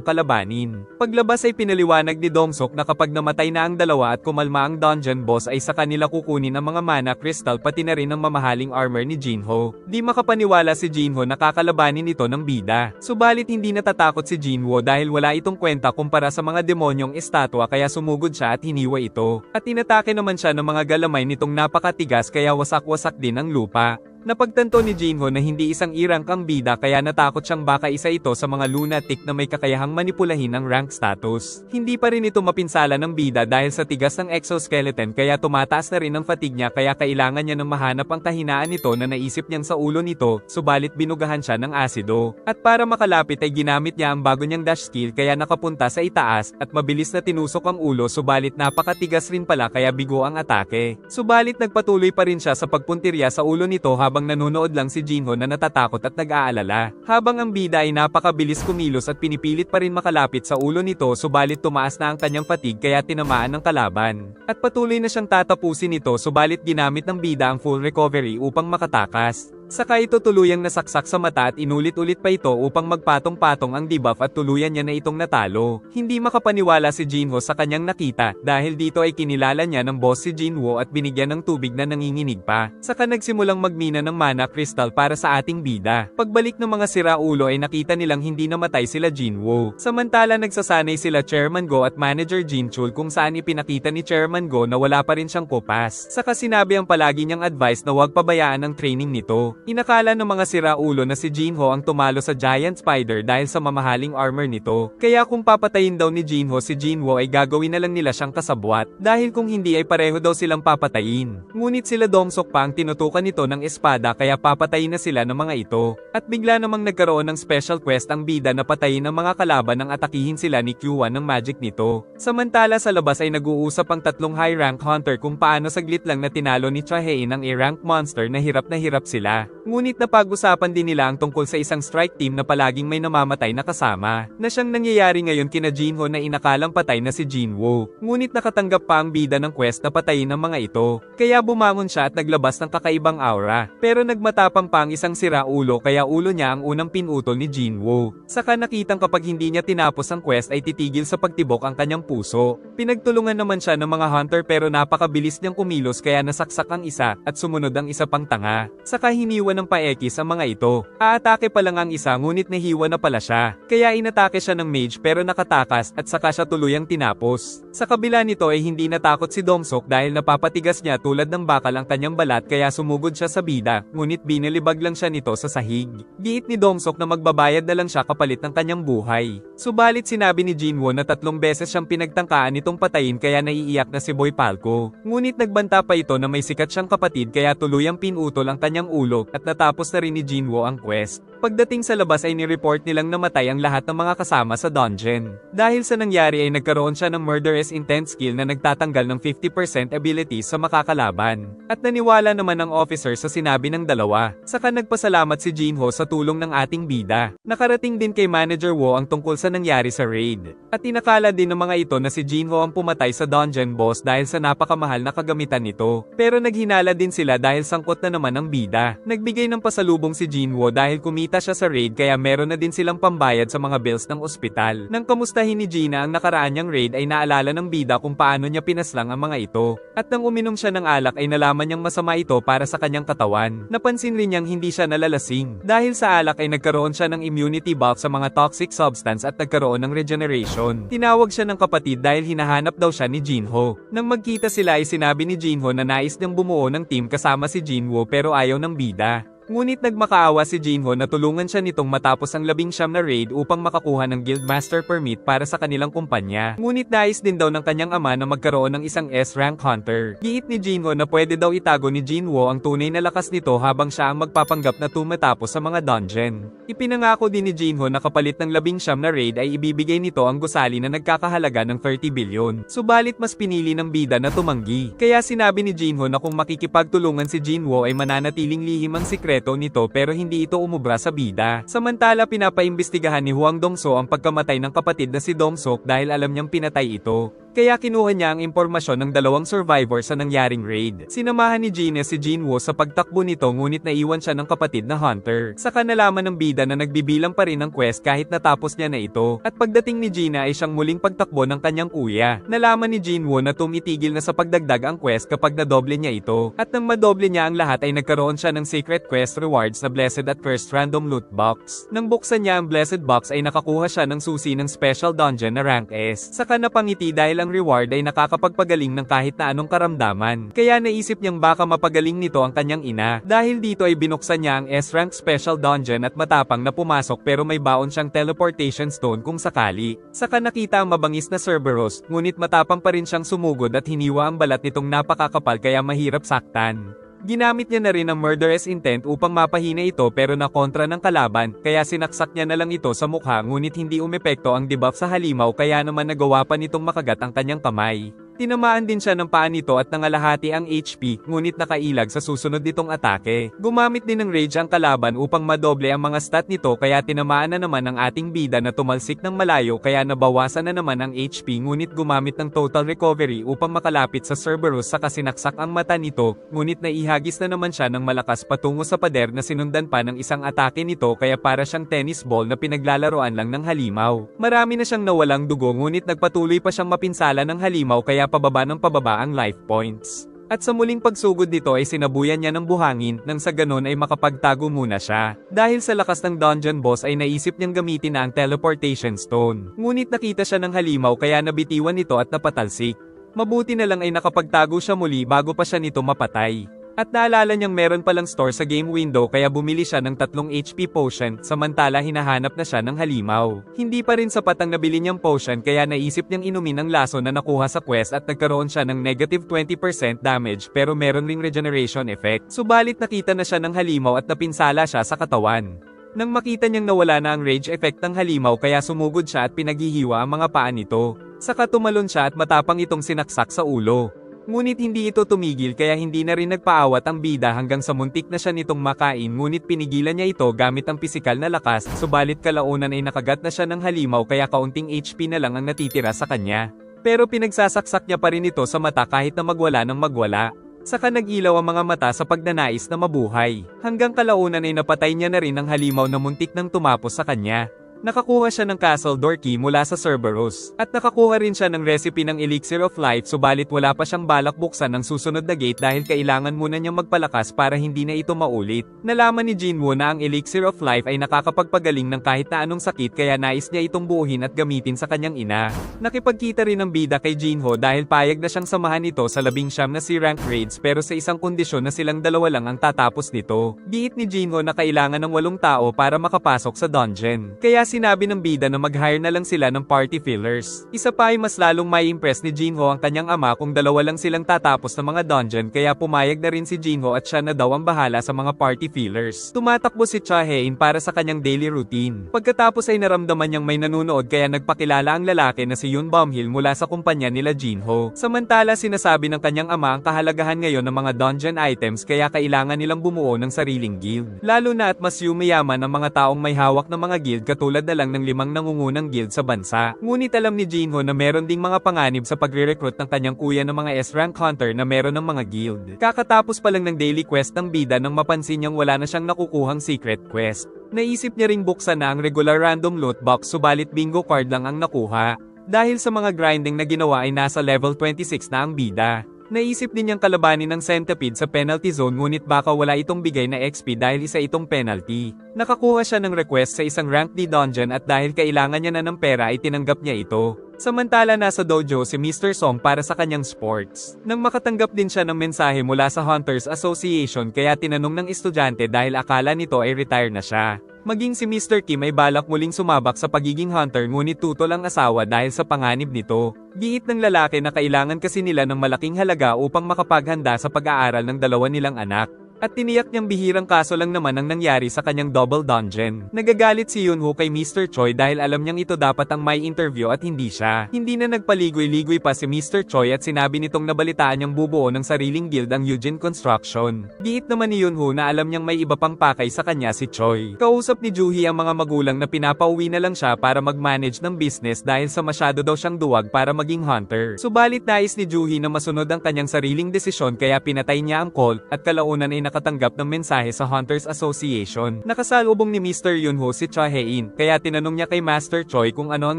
kalabanin. Paglabas ay pinaliwanag ni Dongsok na kapag namatay na ang dalawa at kumalma ang dungeon boss ay sa kanila kukunin ang mga mana crystal pati na rin ang mamahaling armor ni Jinho. Di makapaniwala si Jinho na kakalabanin ito ng bida. Subalit hindi natatakot si Jinwoo dahil wala itong kwenta kumpara sa mga demonyong estatwa kaya sumugod siya at hiniwa ito. At inatake naman siya ng mga galamay nitong napakatigas kaya wasak-wasak din ang lupa. Napagtanto ni Jinho na hindi isang i-rank ang bida kaya natakot siyang baka isa ito sa mga lunatic na may kakayahang manipulahin ang rank status. Hindi pa rin ito mapinsala ng bida dahil sa tigas ng exoskeleton kaya tumataas na rin ang fatigue niya kaya kailangan niya ng mahanap ang kahinaan nito na naisip niyang sa ulo nito, subalit binugahan siya ng asido. At para makalapit ay ginamit niya ang bago niyang dash skill kaya nakapunta sa itaas at mabilis na tinusok ang ulo subalit napakatigas rin pala kaya bigo ang atake. Subalit nagpatuloy pa rin siya sa pagpuntirya sa ulo nito habang nanonood lang si Jinho na natatakot at nag-aalala. Habang ang bida ay napakabilis kumilos at pinipilit pa rin makalapit sa ulo nito subalit tumaas na ang kanyang fatigue kaya tinamaan ng kalaban. At patuloy na siyang tatapusin ito subalit ginamit ng bida ang full recovery upang makatakas. Saka ito tuluyang nasaksak sa mata at inulit-ulit pa ito upang magpatong-patong ang debuff at tuluyan niya na itong natalo. Hindi makapaniwala si Jinho sa kanyang nakita dahil dito ay kinilala niya ng boss si Jinwoo at binigyan ng tubig na nanginginig pa. Saka nagsimulang magmina ng mana crystal para sa ating bida. Pagbalik ng mga siraulo ay nakita nilang hindi namatay sila Jinwoo. Samantala nagsasanay sila Chairman Go at Manager Jinchul kung saan ipinakita ni Chairman Go na wala pa rin siyang kopas. Saka sinabi ang palagi niyang advice na huwag pabayaan ang training nito. Inakala ng mga siraulo na si Jinho ang tumalo sa giant spider dahil sa mamahaling armor nito. Kaya kung papatayin daw ni Jinho si Jinwoo ay gagawin na lang nila siyang kasabwat. Dahil kung hindi ay pareho daw silang papatayin. Ngunit sila Dongsok pa ang tinutukan nito ng espada kaya papatayin na sila ng mga ito. At bigla namang nagkaroon ng special quest ang bida na patayin ang mga kalaban nang atakihin sila ni Q1 ng magic nito. Samantala sa labas ay nag-uusap ang tatlong high rank hunter kung paano saglit lang na tinalo ni Chahae ng A-rank monster na hirap sila. Ngunit napag-usapan din nila ang tungkol sa isang strike team na palaging may namamatay na kasama, na siyang nangyayari ngayon kina Jinho na inakalang patay na si Jinwoo. Ngunit nakatanggap pa ang bida ng quest na patayin ng mga ito, kaya bumangon siya at naglabas ng kakaibang aura. Pero nagmatapang pa ang isang siraulo kaya ulo niya ang unang pinutol ni Jinwoo. Saka nakitang kapag hindi niya tinapos ang quest ay titigil sa pagtibok ang kanyang puso. Pinagtulungan naman siya ng mga hunter pero napakabilis niyang kumilos kaya nasaksak ang isa at sumunod ang isa pang tanga. Saka hiniwa iniwan ng paekis ang mga ito. Aatake pa lang ang isa ngunit nahiwa na pala siya. Kaya inatake siya ng mage pero nakatakas at saka siya tuluyang tinapos. Sa kabila nito ay hindi natakot si Domsok dahil napapatigas niya tulad ng bakal ang kanyang balat kaya sumugod siya sa bida, ngunit binilibag lang siya nito sa sahig. Giit ni Domsok na magbabayad na lang siya kapalit ng kanyang buhay. Subalit sinabi ni Jinwoo na 3 beses siyang pinagtangkaan nitong patayin kaya naiiyak na si Boy Falco. Ngunit nagbanta pa ito na may sikat siyang kapatid kaya tuluyang pinutol ang kanyang ulo at natapos na rin ni Jinwoo ang quest. Pagdating sa labas ay ni-report nilang namatay ang lahat ng mga kasama sa dungeon. Dahil sa nangyari ay nagkaroon siya ng murderous intent skill na nagtatanggal ng 50% abilities sa makakalaban. At naniwala naman ang officer sa sinabi ng dalawa. Saka nagpasalamat si Jinho sa tulong ng ating bida. Nakarating din kay Manager Wo ang tungkol sa nangyari sa raid. At inakala din ng mga ito na si Jinho ang pumatay sa dungeon boss dahil sa napakamahal na kagamitan nito. Pero naghinala din sila dahil sangkot na naman ang bida. Nagbigay ng pasalubong si Jinho dahil kumita siya sa raid kaya meron na din silang pambayad sa mga bills ng ospital. Nang kamustahin ni Gina ang nakaraan niyang raid ay naalala ng bida kung paano niya pinaslang ang mga ito. At nang uminom siya ng alak ay nalaman niyang masama ito para sa kanyang katawan. Napansin rin niyang hindi siya nalalasing. Dahil sa alak ay nagkaroon siya ng immunity buff sa mga toxic substance at nagkaroon ng regeneration. Tinawag siya ng kapatid dahil hinahanap daw siya ni Jinho. Nang magkita sila ay sinabi ni Jinho na nais niyang bumuo ng team kasama si Jinwoo pero ayaw ng bida. Ngunit nagmakaawa si Jinho na tulungan siya nitong matapos ang 19 na raid upang makakuha ng Guildmaster Permit para sa kanilang kumpanya. Ngunit nais din daw ng kanyang ama na magkaroon ng isang S-rank hunter. Giit ni Jinho na pwede daw itago ni Jinwoo ang tunay na lakas nito habang siya ang magpapanggap na tumatapos sa mga dungeon. Ipinangako din ni Jinho na kapalit ng 19 na raid ay ibibigay nito ang gusali na nagkakahalaga ng 30 bilyon. Subalit mas pinili ng bida na tumanggi. Kaya sinabi ni Jinho na kung makikipagtulungan si Jinwoo ay mananatiling lihim ang sikreto nito pero hindi ito umubra sa bida. Samantala pinapaimbestigahan ni Huang Dongso ang pagkamatay ng kapatid na si Domsok dahil alam niyang pinatay ito. Kaya kinuha niya ang impormasyon ng 2 survivor sa nangyaring raid. Sinamahan ni Gina si Jinwoo sa pagtakbo nito ngunit naiwan siya ng kapatid na hunter. Saka nalaman ng bida na nagbibilang pa rin ng quest kahit natapos niya na ito. At pagdating ni Gina ay siyang muling pagtakbo ng kanyang kuya. Nalaman ni Jinwoo na tumitigil na sa pagdagdag ang quest kapag nadoble niya ito. At nang madoble niya ang lahat ay nagkaroon siya ng secret quest rewards na blessed at cursed random loot box. Nang buksan niya ang blessed box ay nakakuha siya ng susi ng special dungeon na rank S. Saka napangiti dahil ang reward ay nakakapagpagaling ng kahit na anong karamdaman. Kaya naisip niyang baka mapagaling nito ang kanyang ina. Dahil dito ay binuksan niya ang S-rank special dungeon at matapang na pumasok pero may baon siyang teleportation stone kung sakali. Saka nakita ang mabangis na Cerberus, ngunit matapang pa rin siyang sumugod at hiniwa ang balat nitong napakakapal kaya mahirap saktan. Ginamit niya na rin ang murderous intent upang mapahina ito pero nakontra ng kalaban, kaya sinaksak niya na lang ito sa mukha ngunit hindi umepekto ang debuff sa halimaw kaya naman nagawa pa nitong makagat ang kanyang kamay. Tinamaan din siya ng paa nito at nangalahati ang HP, ngunit nakailag sa susunod nitong atake. Gumamit din ng rage ang kalaban upang madoble ang mga stat nito kaya tinamaan na naman ang ating bida na tumalsik ng malayo kaya nabawasan na naman ang HP ngunit gumamit ng total recovery upang makalapit sa Cerberus saka sinaksak ang mata nito, ngunit naihagis na naman siya ng malakas patungo sa pader na sinundan pa ng isang atake nito kaya para siyang tennis ball na pinaglalaroan lang ng halimaw. Marami na siyang nawalang dugo ngunit nagpatuloy pa siyang mapinsala ng halimaw kaya pababa ng pababa ang life points. At sa muling pagsugod nito ay sinabuyan niya ng buhangin nang sa ganon ay makapagtago muna siya. Dahil sa lakas ng dungeon boss ay naisip niyang gamitin na ang teleportation stone. Ngunit nakita siya ng halimaw kaya nabitiwan nito at napatalsik. Mabuti na lang ay nakapagtago siya muli bago pa siya nito mapatay. At naalala niyang meron palang store sa game window kaya bumili siya ng 3 HP potion samantala hinahanap na siya ng halimaw. Hindi pa rin sapat ang nabili niyang potion kaya naisip niyang inumin ang laso na nakuha sa quest at nagkaroon siya ng negative 20% damage pero meron ring regeneration effect. Subalit nakita na siya ng halimaw at napinsala siya sa katawan. Nang makita niyang nawala na ang rage effect ng halimaw kaya sumugod siya at pinaghihiwa ang mga paa nito. Saka tumalon siya at matapang itong sinaksak sa ulo. Ngunit hindi ito tumigil kaya hindi na rin nagpaawat ang bida hanggang sa muntik na siya nitong makain ngunit pinigilan niya ito gamit ang pisikal na lakas subalit kalaunan ay nakagat na siya ng halimaw kaya kaunting HP na lang ang natitira sa kanya. Pero pinagsasaksak niya pa rin ito sa mata kahit na magwala ng magwala. Saka nag-ilaw ang mga mata sa pagnanais na mabuhay. Hanggang kalaunan ay napatay niya na rin ang halimaw na muntik nang tumapos sa kanya. Nakakuha siya ng Castle Door Key mula sa Cerberus, at nakakuha rin siya ng recipe ng Elixir of Life subalit wala pa siyang balak buksan ang susunod na gate dahil kailangan muna niyang magpalakas para hindi na ito maulit. Nalaman ni Jinwoo na ang Elixir of Life ay nakakapagpagaling ng kahit na anong sakit kaya nais niya itong buuhin at gamitin sa kanyang ina. Nakipagkita rin ng bida kay Jinho dahil payag na siyang samahan ito sa 19 na C-rank raids pero sa isang kondisyon na silang dalawa lang ang tatapos nito. Giit ni Jinho na kailangan ng 8 tao para makapasok sa dungeon. Kaya sinabi ng bida na mag-hire na lang sila ng party fillers. Isa pa ay mas lalong may impress ni Jinho ang kanyang ama kung dalawa lang silang tatapos ng mga dungeon kaya pumayag na rin si Jinho at siya na daw ang bahala sa mga party fillers. Tumatakbo si Cha-hae-in para sa kanyang daily routine. Pagkatapos ay naramdaman niyang may nanunood kaya nagpakilala ang lalaki na si Yoon Bum-hil mula sa kumpanya nila Jinho. Samantala sinasabi ng kanyang ama ang kahalagahan ngayon ng mga dungeon items kaya kailangan nilang bumuo ng sariling guild. Lalo na at mas yumayaman ang mga taong may hawak ng mga guild katulad na lang ng 5 nangungunang guild sa bansa. Ngunit alam ni Jinho na meron ding mga panganib sa pagre-recruit ng kanyang kuya ng mga S-rank hunter na meron ng mga guild. Kakatapos pa lang ng daily quest ng bida nang mapansin niyang wala na siyang nakukuhang secret quest. Naisip niya ring buksan na ang regular random loot box subalit bingo card lang ang nakuha. Dahil sa mga grinding na ginawa ay nasa level 26 na ang bida. Naisip din niyang kalabanin ng centipede sa penalty zone ngunit baka wala itong bigay na XP dahil isa itong penalty. Nakakuha siya ng request sa isang rank D dungeon at dahil kailangan niya na ng pera ay tinanggap niya ito. Samantala nasa dojo si Mr. Song para sa kanyang sports. Nang makatanggap din siya ng mensahe mula sa Hunters Association kaya tinanong ng estudyante dahil akala nito ay retire na siya. Maging si Mr. Kim ay balak muling sumabak sa pagiging hunter ngunit tutol ang asawa dahil sa panganib nito. Giit ng lalaki na kailangan kasi nila ng malaking halaga upang makapaghanda sa pag-aaral ng dalawa nilang anak. At tiniyak niyang bihirang kaso lang naman ang nangyari sa kanyang double dungeon. Nagagalit si Yoonho kay Mr. Choi dahil alam niyang ito dapat ang may interview at hindi siya. Hindi na nagpaligoy-ligoy pa si Mr. Choi at sinabi nitong nabalitaan niyang bubuo ng sariling guild ang Eugene Construction. Giit naman ni Yoonho na alam niyang may iba pang pakay sa kanya si Choi. Kausap ni Joohee ang mga magulang na pinapauwi na lang siya para mag-manage ng business dahil sa masyado daw siyang duwag para maging hunter. Subalit nais ni Joohee na masunod ang kanyang sariling desisyon kaya pinatay niya ang cult at kalaunan ay nakatanggap ng mensahe sa Hunters Association. Nakasalubong ni Mr. Yoonho si Cha-hae-in, kaya tinanong niya kay Master Choi kung ano ang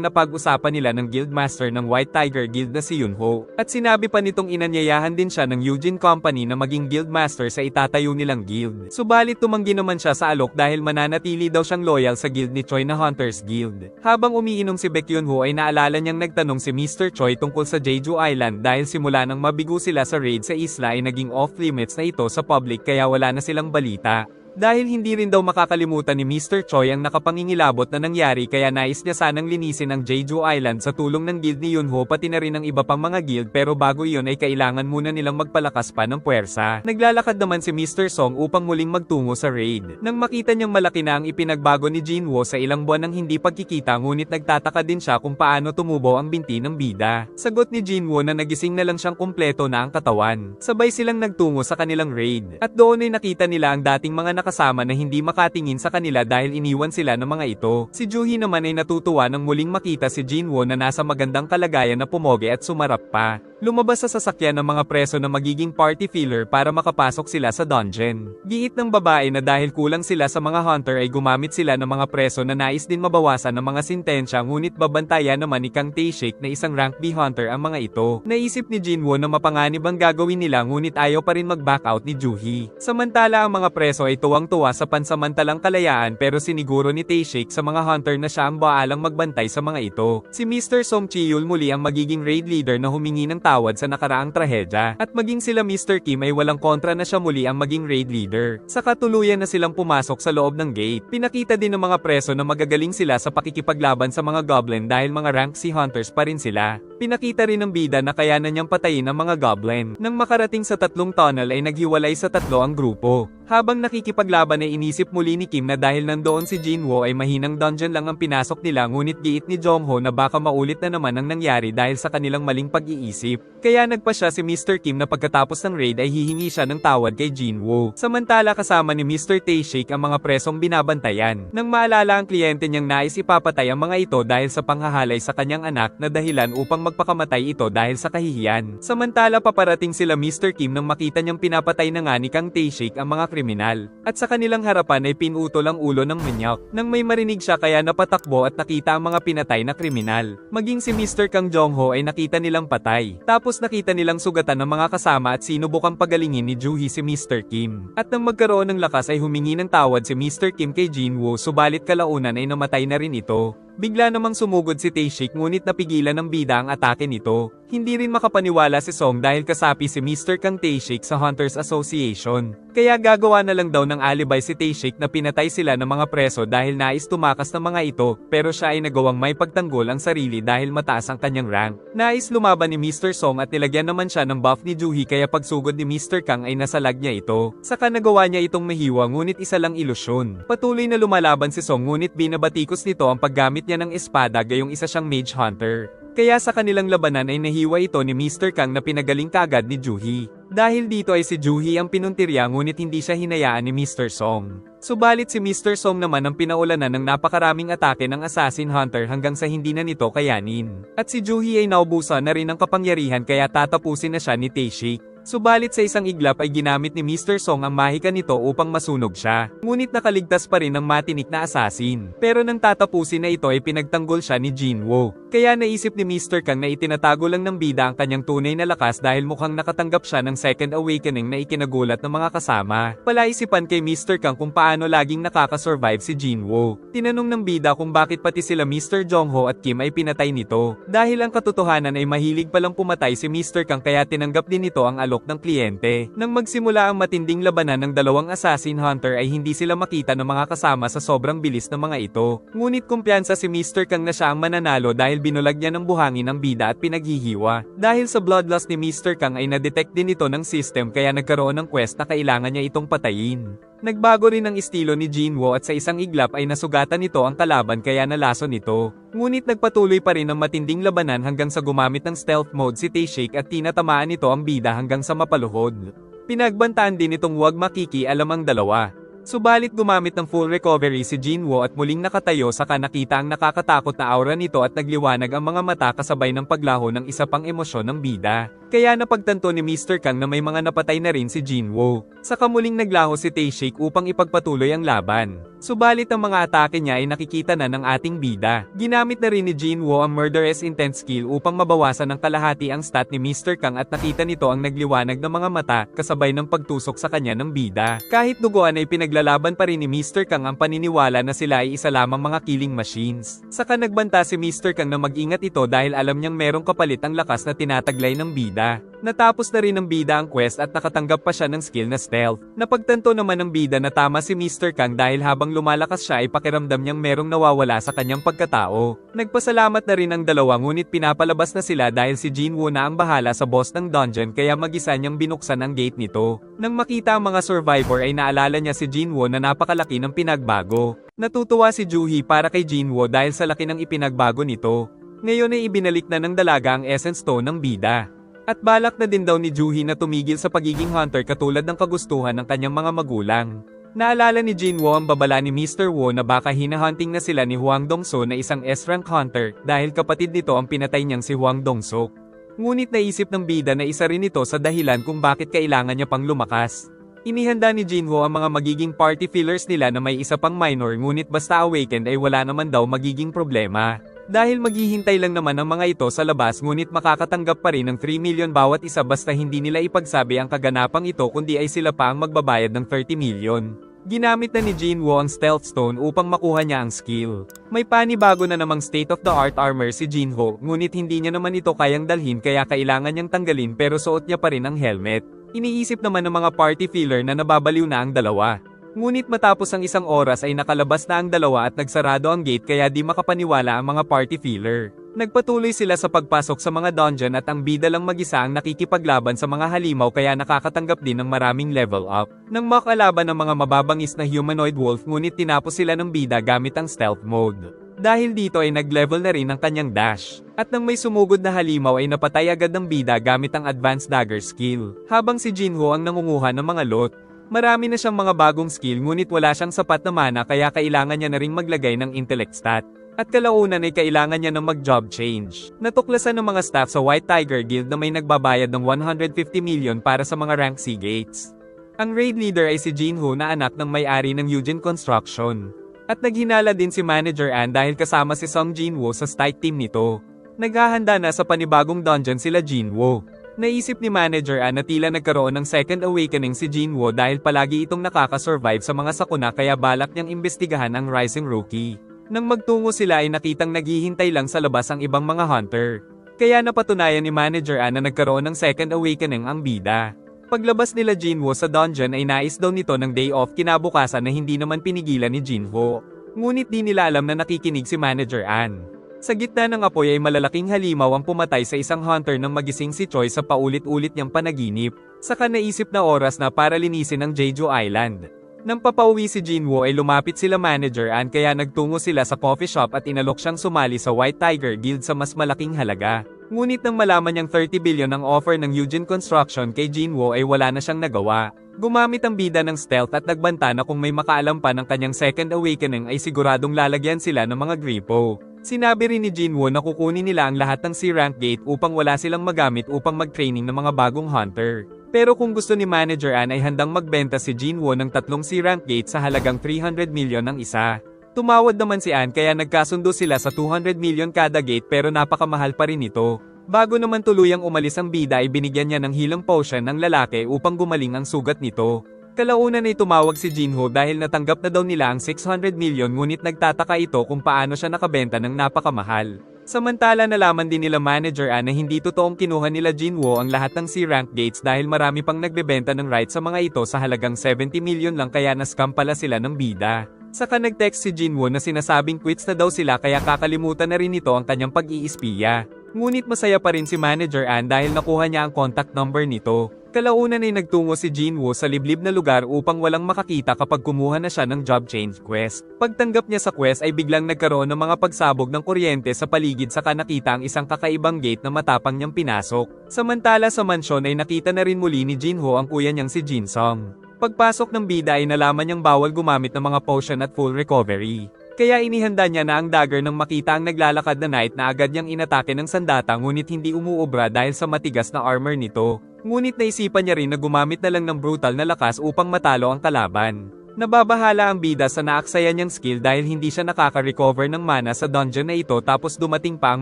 napag-usapan nila ng Guildmaster ng White Tiger Guild na si Yoonho. At sinabi pa nitong inanyayahan din siya ng Eugene Company na maging Guildmaster sa itatayo nilang guild. Subalit tumanggi naman siya sa alok dahil mananatili daw siyang loyal sa guild ni Choi na Hunters Guild. Habang umiinom si Baek Yoonho ay naalala niyang nagtanong si Mr. Choi tungkol sa Jeju Island dahil simula nang mabigo sila sa raid sa isla ay naging off-limits na ito sa public kaya wala na silang balita. Dahil hindi rin daw makakalimutan ni Mr. Choi ang nakapangingilabot na nangyari kaya nais niya sanang linisin ang Jeju Island sa tulong ng guild ni Yoonho pati na rin ang iba pang mga guild pero bago iyon ay kailangan muna nilang magpalakas pa ng puwersa. Naglalakad naman si Mr. Song upang muling magtungo sa raid. Nang makita niyang malaki na ang ipinagbago ni Jinwoo sa ilang buwan ng hindi pagkikita ngunit nagtataka din siya kung paano tumubo ang binti ng bida. Sagot ni Jinwoo na nagising na lang siyang kumpleto na ang katawan. Sabay silang nagtungo sa kanilang raid. At doon ay nakita nila ang dating mga nakasama na hindi makatingin sa kanila dahil iniwan sila ng mga ito. Si Joohee naman ay natutuwa nang muling makita si Jinwoo na nasa magandang kalagayan na pumogi at sumarap pa. Lumabas sa sasakyan ng mga preso na magiging party filler para makapasok sila sa dungeon. Giit ng babae na dahil kulang sila sa mga hunter ay gumamit sila ng mga preso na nais din mabawasan ng mga sintensya ngunit babantayan naman ni Kang Tae-shik na isang rank B hunter ang mga ito. Naisip ni Jinwoo na mapanganib ang gagawin nila ngunit ayaw pa rin mag-back out ni Joohee. Samantala ang mga preso ay tuwang-tuwa sa pansamantalang kalayaan pero siniguro ni Tae-shik sa mga hunter na siya ang baalang magbantay sa mga ito. Si Mr. Song Chi-yul muli ang magiging raid leader na humingi ng tawad sa nakaraang trahedya. At maging sila Mr. Kim ay walang kontra na siya muli ang maging raid leader. Sa katuluyan na silang pumasok sa loob ng gate. Pinakita din ng mga preso na magagaling sila sa pakikipaglaban sa mga goblin dahil mga rank C hunters pa rin sila. Pinakita rin ng bida na kayanan niyang patayin ang mga goblin. Nang makarating sa 3 tunnel ay naghiwalay sa 3 ang grupo. Habang nakikipaglaban ay inisip muli ni Kim na dahil nandoon si Jinwoo ay mahinang dungeon lang ang pinasok nila ngunit giit ni Jongho na baka maulit na naman ang nangyari dahil sa kanilang maling pag-iisip. Kaya nagpa siya si Mr. Kim na pagkatapos ng raid ay hihingi siya ng tawad kay Jinwoo. Samantala kasama ni Mr. Tae-shik ang mga presong binabantayan. Nang maalala ang kliyente niyang nais ipapatay ang mga ito dahil sa panghahalay sa kanyang anak na dahilan upang magpakamatay ito dahil sa kahihiyan. Samantala paparating sila Mr. Kim nang makita niyang pinapatay na nga ni Kang Tae-shik ang mga kriminal. At sa kanilang harapan ay pinutol ang ulo ng manyak. Nang may marinig siya kaya napatakbo at nakita ang mga pinatay na kriminal. Maging si Mr. Kang Jong-ho ay nakita nilang patay. Tapos nakita nilang sugatan ng mga kasama at sinubukang pagalingin ni Joo-hee si Mr. Kim. At nang magkaroon ng lakas ay humingi ng tawad si Mr. Kim kay Jinwoo subalit kalaunan ay namatay na rin ito. Bigla namang sumugod si Tae-shik ngunit napigilan ng bida ang atake nito. Hindi rin makapaniwala si Song dahil kasapi si Mr. Kang Tae-shik sa Hunters Association. Kaya gagawa na lang daw ng alibay si Tae-shik na pinatay sila ng mga preso dahil nais tumakas ng mga ito pero siya ay nagawang may pagtanggol ang sarili dahil mataas ang kanyang rank. Nais lumaban ni Mr. Song at nilagyan naman siya ng buff ni Joo-hee kaya pagsugod ni Mr. Kang ay nasalag niya ito. Saka nagawa niya itong mahiwa ngunit isa lang ilusyon. Patuloy na lumalaban si Song ngunit binabatikos nito ang paggamit niya ng espada gayong isa siyang mage hunter. Kaya sa kanilang labanan ay nahiwa ito ni Mr. Kang na pinagaling kagad ni Joo-hee. Dahil dito ay si Joo-hee ang pinuntirya ngunit hindi siya hinayaan ni Mr. Song. Subalit si Mr. Song naman ang pinaulanan ng napakaraming atake ng assassin hunter hanggang sa hindi na nito kayanin. At si Joo-hee ay naubusan na rin ng kapangyarihan kaya tatapusin na siya ni Tae-shik. Subalit sa isang iglap ay ginamit ni Mr. Song ang mahika nito upang masunog siya. Ngunit nakaligtas pa rin ng matinik na assassin. Pero nang tatapusin na ito ay pinagtanggol siya ni Jinwoo. Kaya naisip ni Mr. Kang na itinatago lang ng bida ang kanyang tunay na lakas dahil mukhang nakatanggap siya ng second awakening na ikinagulat ng mga kasama. Palaisipan kay Mr. Kang kung paano laging nakakasurvive si Jinwoo. Tinanong ng bida kung bakit pati sila Mr. Jong-ho at Kim ay pinatay nito. Dahil ang katotohanan ay mahilig palang pumatay si Mr. Kang kaya tinanggap din nito ang alok ng kliyente. Nang magsimula ang matinding labanan ng dalawang assassin hunter ay hindi sila makita ng mga kasama sa sobrang bilis ng mga ito. Ngunit kumpiyansa si Mr. Kang na siya ang mananalo dahil binulag niya ng buhangin ang bida at pinaghihiwa. Dahil sa bloodlust ni Mr. Kang ay na-detect din ito ng system kaya nagkaroon ng quest na kailangan niya itong patayin. Nagbago rin ang estilo ni Jinwoo at sa isang iglap ay nasugatan nito ang kalaban kaya nalason nito. Ngunit nagpatuloy pa rin ang matinding labanan hanggang sa gumamit ng stealth mode si Tae-shik at tinatamaan nito ang bida hanggang sa mapaluhod. Pinagbantaan din itong huwag makikialam ang dalawa. Subalit gumamit ng full recovery si Jinwoo at muling nakatayo saka nakita ang nakakatakot na aura nito at nagliwanag ang mga mata kasabay ng paglaho ng isa pang emosyon ng bida. Kaya napagtanto ni Mr. Kang na may mga napatay na rin si Jinwoo. Saka muling naglaho si Tae-shik upang ipagpatuloy ang laban. Subalit ang mga atake niya ay nakikita na ng ating bida. Ginamit na rin ni Jinwoo ang murderous intent skill upang mabawasan ng kalahati ang stat ni Mr. Kang at nakita nito ang nagliwanag ng mga mata kasabay ng pagtusok sa kanya ng bida. Kahit duguan ay pinaglalaban pa rin ni Mr. Kang ang paniniwala na sila ay isa lamang mga killing machines. Saka nagbanta si Mr. Kang na mag-ingat ito dahil alam niyang merong kapalit ang lakas na tinataglay ng bida. Natapos na rin ng bida ang quest at nakatanggap pa siya ng skill na stealth. Napagtanto naman ng bida na tama si Mr. Kang dahil habang lumalakas siya ay pakiramdam niyang merong nawawala sa kanyang pagkatao. Nagpasalamat na rin ang dalawa ngunit pinapalabas na sila dahil si Jinwoo na ang bahala sa boss ng dungeon kaya mag-isa niyang binuksan ang gate nito. Nang makita ang mga survivor ay naalala niya si Jinwoo na napakalaki ng pinagbago. Natutuwa si Joo-hee para kay Jinwoo dahil sa laki ng ipinagbago nito. Ngayon ay ibinalik na ng dalaga ang essence stone ng bida. At balak na din daw ni Joo-hee na tumigil sa pagiging hunter katulad ng kagustuhan ng kanyang mga magulang. Naalala ni Jinwoo ang babala ni Mr. Woo na baka hinahunting na sila ni Hwang Dong-so na isang S-rank hunter dahil kapatid nito ang pinatay niyang si Hwang Dong-sok. Ngunit naisip ng bida na isa rin ito sa dahilan kung bakit kailangan niya pang lumakas. Inihanda ni Jinwoo ang mga magiging party fillers nila na may isa pang minor ngunit basta awakened ay wala naman daw magiging problema. Dahil maghihintay lang naman ang mga ito sa labas ngunit makakatanggap pa rin ng 3 million bawat isa basta hindi nila ipagsabi ang kaganapang ito kundi ay sila pa ang magbabayad ng 30 million. Ginamit na ni Jinwoo ang stealth stone upang makuha niya ang skill. May panibago na namang state-of-the-art armor si Jinwoo ngunit hindi niya naman ito kayang dalhin kaya kailangan niyang tanggalin pero suot niya pa rin ang helmet. Iniisip naman ng mga party filler na nababaliw na ang dalawa. Ngunit matapos ang isang oras ay nakalabas na ang dalawa at nagsarado ang gate kaya di makapaniwala ang mga party filler. Nagpatuloy sila sa pagpasok sa mga dungeon at ang bida lang mag-isa ang nakikipaglaban sa mga halimaw kaya nakakatanggap din ng maraming level up. Nang makalaban ng mga mababangis na humanoid wolf ngunit tinapos sila ng bida gamit ang stealth mode. Dahil dito ay nag-level na rin ang kanyang dash. At nang may sumugod na halimaw ay napatay agad ng bida gamit ang advanced dagger skill. Habang si Jinho ang nangunguha ng mga loot. Marami na siyang mga bagong skill ngunit wala siyang sapat na mana kaya kailangan niya na ring maglagay ng intellect stat. At kalaunan ay kailangan niya ng mag-job change. Natuklasan ng mga staff sa White Tiger Guild na may nagbabayad ng 150 million para sa mga rank C gates. Ang raid leader ay si Jinho na anak ng may-ari ng Eugene Construction. At naghinala din si Manager An dahil kasama si Song Jinwoo sa strike team nito. Naghahanda na sa panibagong dungeon sila Jinwoo. Naisip ni Manager An na tila nagkaroon ng second awakening si Jinwoo dahil palagi itong nakakasurvive sa mga sakuna kaya balak niyang imbestigahan ang Rising Rookie. Nang magtungo sila ay nakitang naghihintay lang sa labas ang ibang mga hunter. Kaya napatunayan ni Manager An na nagkaroon ng second awakening ang bida. Paglabas nila Jinwoo sa dungeon ay nais daw nito ng day off kinabukasan na hindi naman pinigilan ni Jinho. Ngunit di nila alam na nakikinig si Manager An. Sa gitna ng apoy ay malalaking halimaw ang pumatay sa isang hunter nang magising si Choi sa paulit-ulit niyang panaginip. Saka naisip na oras na para linisin ang Jeju Island. Nang papauwi si Jinwoo ay lumapit sila Manager An kaya nagtungo sila sa coffee shop at inalok siyang sumali sa White Tiger Guild sa mas malaking halaga. Ngunit nang malaman niyang 30 billion ang offer ng Eugene Construction kay Jinwoo ay wala na siyang nagawa. Gumamit ang bida ng stealth at nagbanta na kung may makaalam pa ng kanyang second awakening ay siguradong lalagyan sila ng mga gripo. Sinabi rin ni Jinwoo na kukunin nila ang lahat ng C-rank gate upang wala silang magamit upang mag-training ng mga bagong hunter. Pero kung gusto ni Manager An ay handang magbenta si Jinwoo ng 3 C-rank gate sa halagang 300 million ang isa. Tumawad naman si An kaya nagkasundo sila sa 200 million kada gate pero napakamahal pa rin ito. Bago naman tuluyang umalis ang bida ay binigyan niya ng healing potion ng lalaki upang gumaling ang sugat nito. Kalaunan ay tumawag si Jinho dahil natanggap na daw nila ang 600 million ngunit nagtataka ito kung paano siya nakabenta ng napakamahal. Samantala nalaman din nila Manager An na hindi totoong kinuha nila Jinho ang lahat ng C-rank gates dahil marami pang nagbebenta ng rights sa mga ito sa halagang 70 million lang kaya na-scam pala sila ng bida. Saka nag-text si Jinwoo na sinasabing quits na daw sila kaya kakalimutan na rin nito ang kanyang pag-iispiya. Ngunit masaya pa rin si Manager An dahil nakuha niya ang contact number nito. Kalaunan ay nagtungo si Jinwoo sa liblib na lugar upang walang makakita kapag kumuha na siya ng job change quest. Pagtanggap niya sa quest ay biglang nagkaroon ng mga pagsabog ng kuryente sa paligid saka nakita ang isang kakaibang gate na matapang niyang pinasok. Samantala sa mansyon ay nakita na rin muli ni Jinho ang kuya niyang si Jinsung. Pagpasok ng bida ay nalaman niyang bawal gumamit ng mga potion at full recovery. Kaya inihanda niya na ang dagger nang makita ang naglalakad na knight na agad niyang inatake ng sandata ngunit hindi umuobra dahil sa matigas na armor nito. Ngunit naisipan niya rin na gumamit na lang ng brutal na lakas upang matalo ang kalaban. Nababahala ang bida sa naaksaya niyang skill dahil hindi siya nakaka-recover ng mana sa dungeon na ito tapos dumating pa ang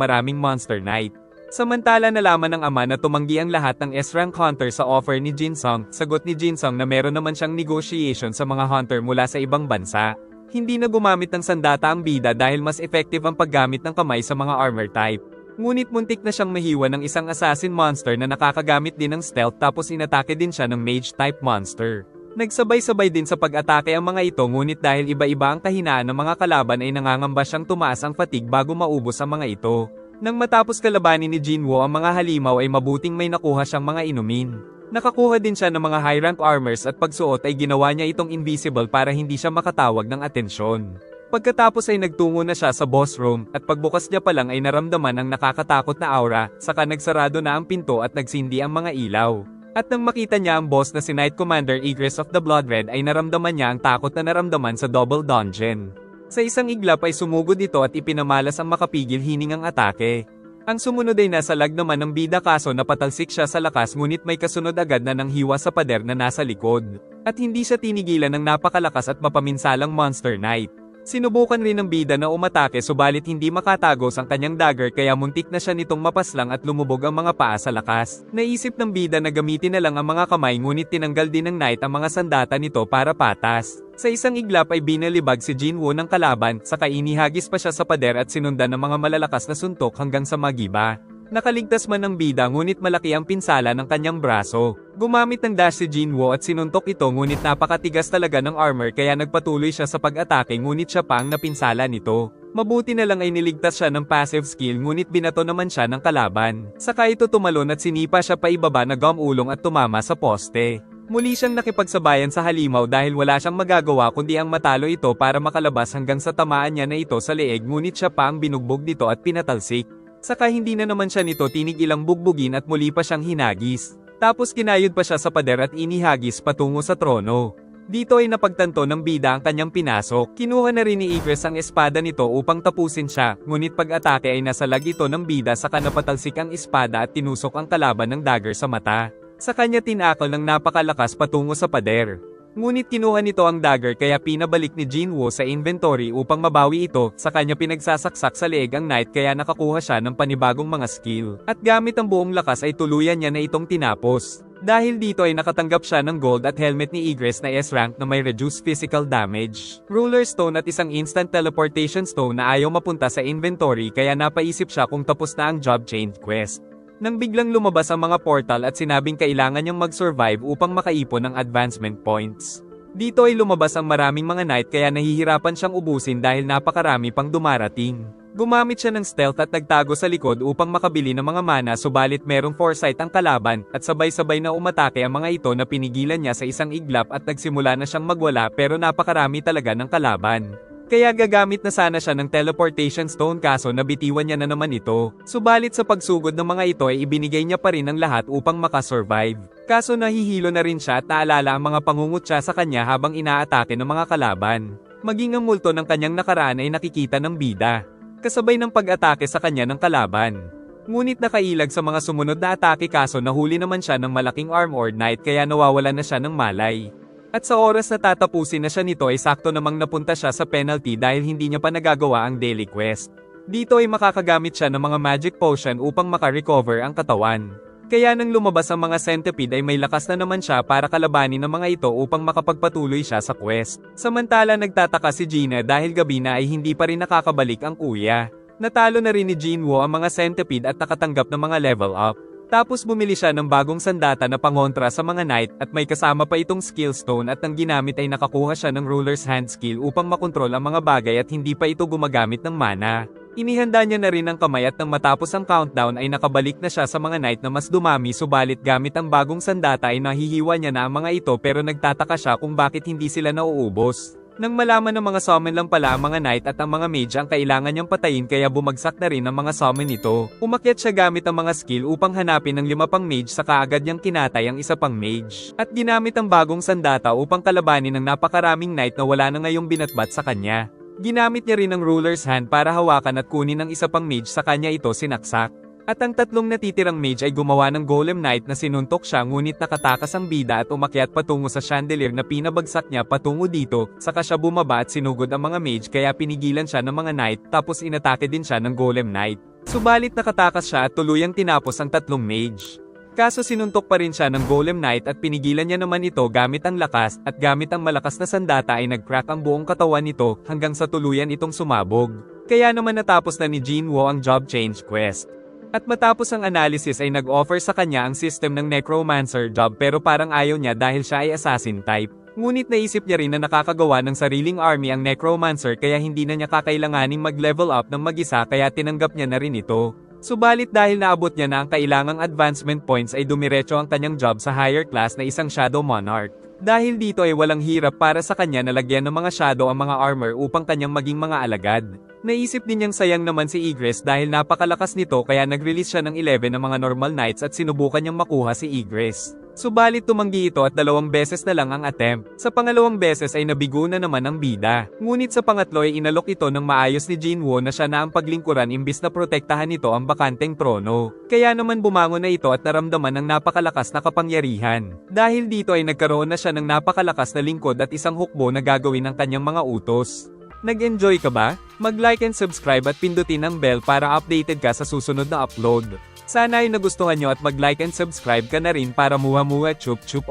maraming monster knight. Samantala nalaman ng ama na tumanggi ang lahat ng S-rank hunter sa offer ni Jinsung, sagot ni Jinsung na meron naman siyang negotiation sa mga hunter mula sa ibang bansa. Hindi na gumamit ng sandata ang bida dahil mas effective ang paggamit ng kamay sa mga armor type. Ngunit muntik na siyang mahiwa ng isang assassin monster na nakakagamit din ng stealth tapos inatake din siya ng mage type monster. Nagsabay-sabay din sa pag-atake ang mga ito ngunit dahil iba-iba ang kahinaan ng mga kalaban ay nangangamba siyang tumaas ang fatigue bago maubos ang mga ito. Nang matapos kalabanin ni Jinwoo ang mga halimaw ay mabuting may nakuha siyang mga inumin. Nakakuha din siya ng mga high-rank armors at pagsuot ay ginawa niya itong invisible para hindi siya makatawag ng atensyon. Pagkatapos ay nagtungo na siya sa boss room at pagbukas niya pa lang ay naramdaman ang nakakatakot na aura, saka nagsarado na ang pinto at nagsindi ang mga ilaw. At nang makita niya ang boss na si Knight Commander Egress of the Bloodred ay naramdaman niya ang takot na naramdaman sa double dungeon. Sa isang iglap ay sumugod ito at ipinamalas ang makapigil hiningang atake. Ang sumunod ay nasa lag naman ng bida kaso napatalsik siya sa lakas ngunit may kasunod agad na nang hiwa sa pader na nasa likod. At hindi siya tinigilan ng napakalakas at mapaminsalang Monster Knight. Sinubukan rin ng bida na umatake subalit hindi makatagos ang kanyang dagger kaya muntik na siya nitong mapaslang at lumubog ang mga paa sa lakas. Naisip ng bida na gamitin na lang ang mga kamay ngunit tinanggal din ng knight ang mga sandata nito para patas. Sa isang iglap ay binalibag si Jinwoo ng kalaban, saka inihagis pa siya sa pader at sinundan ng mga malalakas na suntok hanggang sa magiba. Nakaligtas man ng bida ngunit malaki ang pinsala ng kanyang braso. Gumamit ng dash si Jinwoo at sinuntok ito ngunit napakatigas talaga ng armor kaya nagpatuloy siya sa pag-atake ngunit siya pa ang napinsala nito. Mabuti na lang ay niligtas siya ng passive skill ngunit binato naman siya ng kalaban. Saka ito tumalon at sinipa siya pa ibaba na gumulong at tumama sa poste. Muli siyang nakipagsabayan sa halimaw dahil wala siyang magagawa kundi ang matalo ito para makalabas hanggang sa tamaan niya na ito sa leeg ngunit siya pa ang binugbog nito at pinatalsik. Saka hindi na naman siya nito tinig ilang bugbugin at muli pa siyang hinagis. Tapos kinayod pa siya sa pader at inihagis patungo sa trono. Dito ay napagtanto ng bida ang kanyang pinasok. Kinuha na rin ni Ygritte ang espada nito upang tapusin siya, ngunit pag-atake ay nasalag ito ng bida saka napatalsik ang espada at tinusok ang kalaban ng dagger sa mata. Sa kanya tinakal ng napakalakas patungo sa pader. Ngunit kinuha nito ang dagger kaya pinabalik ni Jinwoo sa inventory upang mabawi ito, sa kanya pinagsasaksak sa leeg ang knight kaya nakakuha siya ng panibagong mga skill. At gamit ang buong lakas ay tuluyan niya na itong tinapos. Dahil dito ay nakatanggap siya ng gold at helmet ni Ygritte na S-rank na may reduced physical damage, ruler stone at isang instant teleportation stone na ayaw mapunta sa inventory kaya napaisip siya kung tapos na ang job change quest. Nang biglang lumabas ang mga portal at sinabing kailangan niyang mag-survive upang makaipon ng advancement points. Dito ay lumabas ang maraming mga knight kaya nahihirapan siyang ubusin dahil napakarami pang dumarating. Gumamit siya ng stealth at nagtago sa likod upang makabili ng mga mana subalit merong foresight ang kalaban at sabay-sabay na umatake ang mga ito na pinigilan niya sa isang iglap at nagsimula na siyang magwala pero napakarami talaga ng kalaban. Kaya gagamit na sana siya ng teleportation stone kaso nabitiwan niya na naman ito. Subalit sa pagsugod ng mga ito ay ibinigay niya pa rin ang lahat upang makasurvive. Kaso nahihilo na rin siya at naalala ang mga pangungutya sa kanya habang inaatake ng mga kalaban. Maging ang multo ng kanyang nakaraan ay nakikita ng bida. Kasabay ng pag-atake sa kanya ng kalaban. Ngunit nakailag sa mga sumunod na atake kaso nahuli naman siya ng malaking armored knight kaya nawawalan na siya ng malay. At sa oras na tatapusin na siya nito ay sakto namang napunta siya sa penalty dahil hindi niya pa nagagawa ang daily quest. Dito ay makakagamit siya ng mga magic potion upang makarecover ang katawan. Kaya nang lumabas ang mga centipede ay may lakas na naman siya para kalabanin ng mga ito upang makapagpatuloy siya sa quest. Samantala nagtataka si Gina dahil gabi na ay hindi pa rin nakakabalik ang kuya. Natalo na rin ni Jinwoo ang mga centipede at nakatanggap ng mga level up. Tapos bumili siya ng bagong sandata na pangontra sa mga knight at may kasama pa itong skill stone at ang ginamit ay nakakuha siya ng ruler's hand skill upang makontrol ang mga bagay at hindi pa ito gumagamit ng mana. Inihanda niya na rin ang kamay at nang matapos ang countdown ay nakabalik na siya sa mga knight na mas dumami subalit gamit ang bagong sandata ay nahihiwa niya na ang mga ito pero nagtataka siya kung bakit hindi sila nauubos. Nang malaman ng mga summon lang pala ang mga knight at ang mga mage ang kailangan niyang patayin kaya bumagsak na rin ang mga summon nito. Umakyat siya gamit ang mga skill upang hanapin ang 5 pang mage sa kaagad niyang kinatay ang isa pang mage. At ginamit ang bagong sandata upang kalabanin ang napakaraming knight na wala na ngayong binatbat sa kanya. Ginamit niya rin ang ruler's hand para hawakan at kunin ang isa pang mage sa kanya ito sinaksak. At ang 3 natitirang mage ay gumawa ng golem knight na sinuntok siya ngunit nakatakas ang bida at umakyat patungo sa chandelier na pinabagsak niya patungo dito, saka siya bumaba at sinugod ang mga mage kaya pinigilan siya ng mga knight tapos inatake din siya ng golem knight. Subalit nakatakas siya at tuluyang tinapos ang 3 mage. Kaso sinuntok pa rin siya ng golem knight at pinigilan niya naman ito gamit ang lakas at gamit ang malakas na sandata ay nag-crack ang buong katawan nito hanggang sa tuluyan itong sumabog. Kaya naman natapos na ni Jinwoo ang job change quest. At matapos ang analysis ay nag-offer sa kanya ang system ng necromancer job pero parang ayaw niya dahil siya ay assassin type. Ngunit naisip niya rin na nakakagawa ng sariling army ang necromancer kaya hindi na niya kakailanganing mag-level up ng mag-isa kaya tinanggap niya na rin ito. Subalit dahil naabot niya na ang kailangang advancement points ay dumiretso ang kanyang job sa higher class na isang Shadow Monarch. Dahil dito ay walang hirap para sa kanya na lagyan ng mga shadow ang mga armor upang kanyang maging mga alagad. Naisip din niyang sayang naman si Ygritte dahil napakalakas nito kaya nag-release siya ng 11 ng mga normal knights at sinubukan niyang makuha si Ygritte. Subalit tumanggi ito at 2 beses na lang ang attempt. Sa pangalawang beses ay nabigo na naman ang bida. Ngunit sa pangatlo ay inalok ito ng maayos ni Jinwoo na siya na ang paglingkuran imbis na protektahan nito ang bakanteng trono. Kaya naman bumangon na ito at naramdaman ng napakalakas na kapangyarihan. Dahil dito ay nagkaroon na siya ng napakalakas na lingkod at isang hukbo na gagawin ng kanyang mga utos. Nag-enjoy ka ba? Mag-like and subscribe at pindutin ang bell para updated ka sa susunod na upload. Sana ay nagustuhan nyo at mag-like and subscribe ka na rin para muha-muha chup-chup.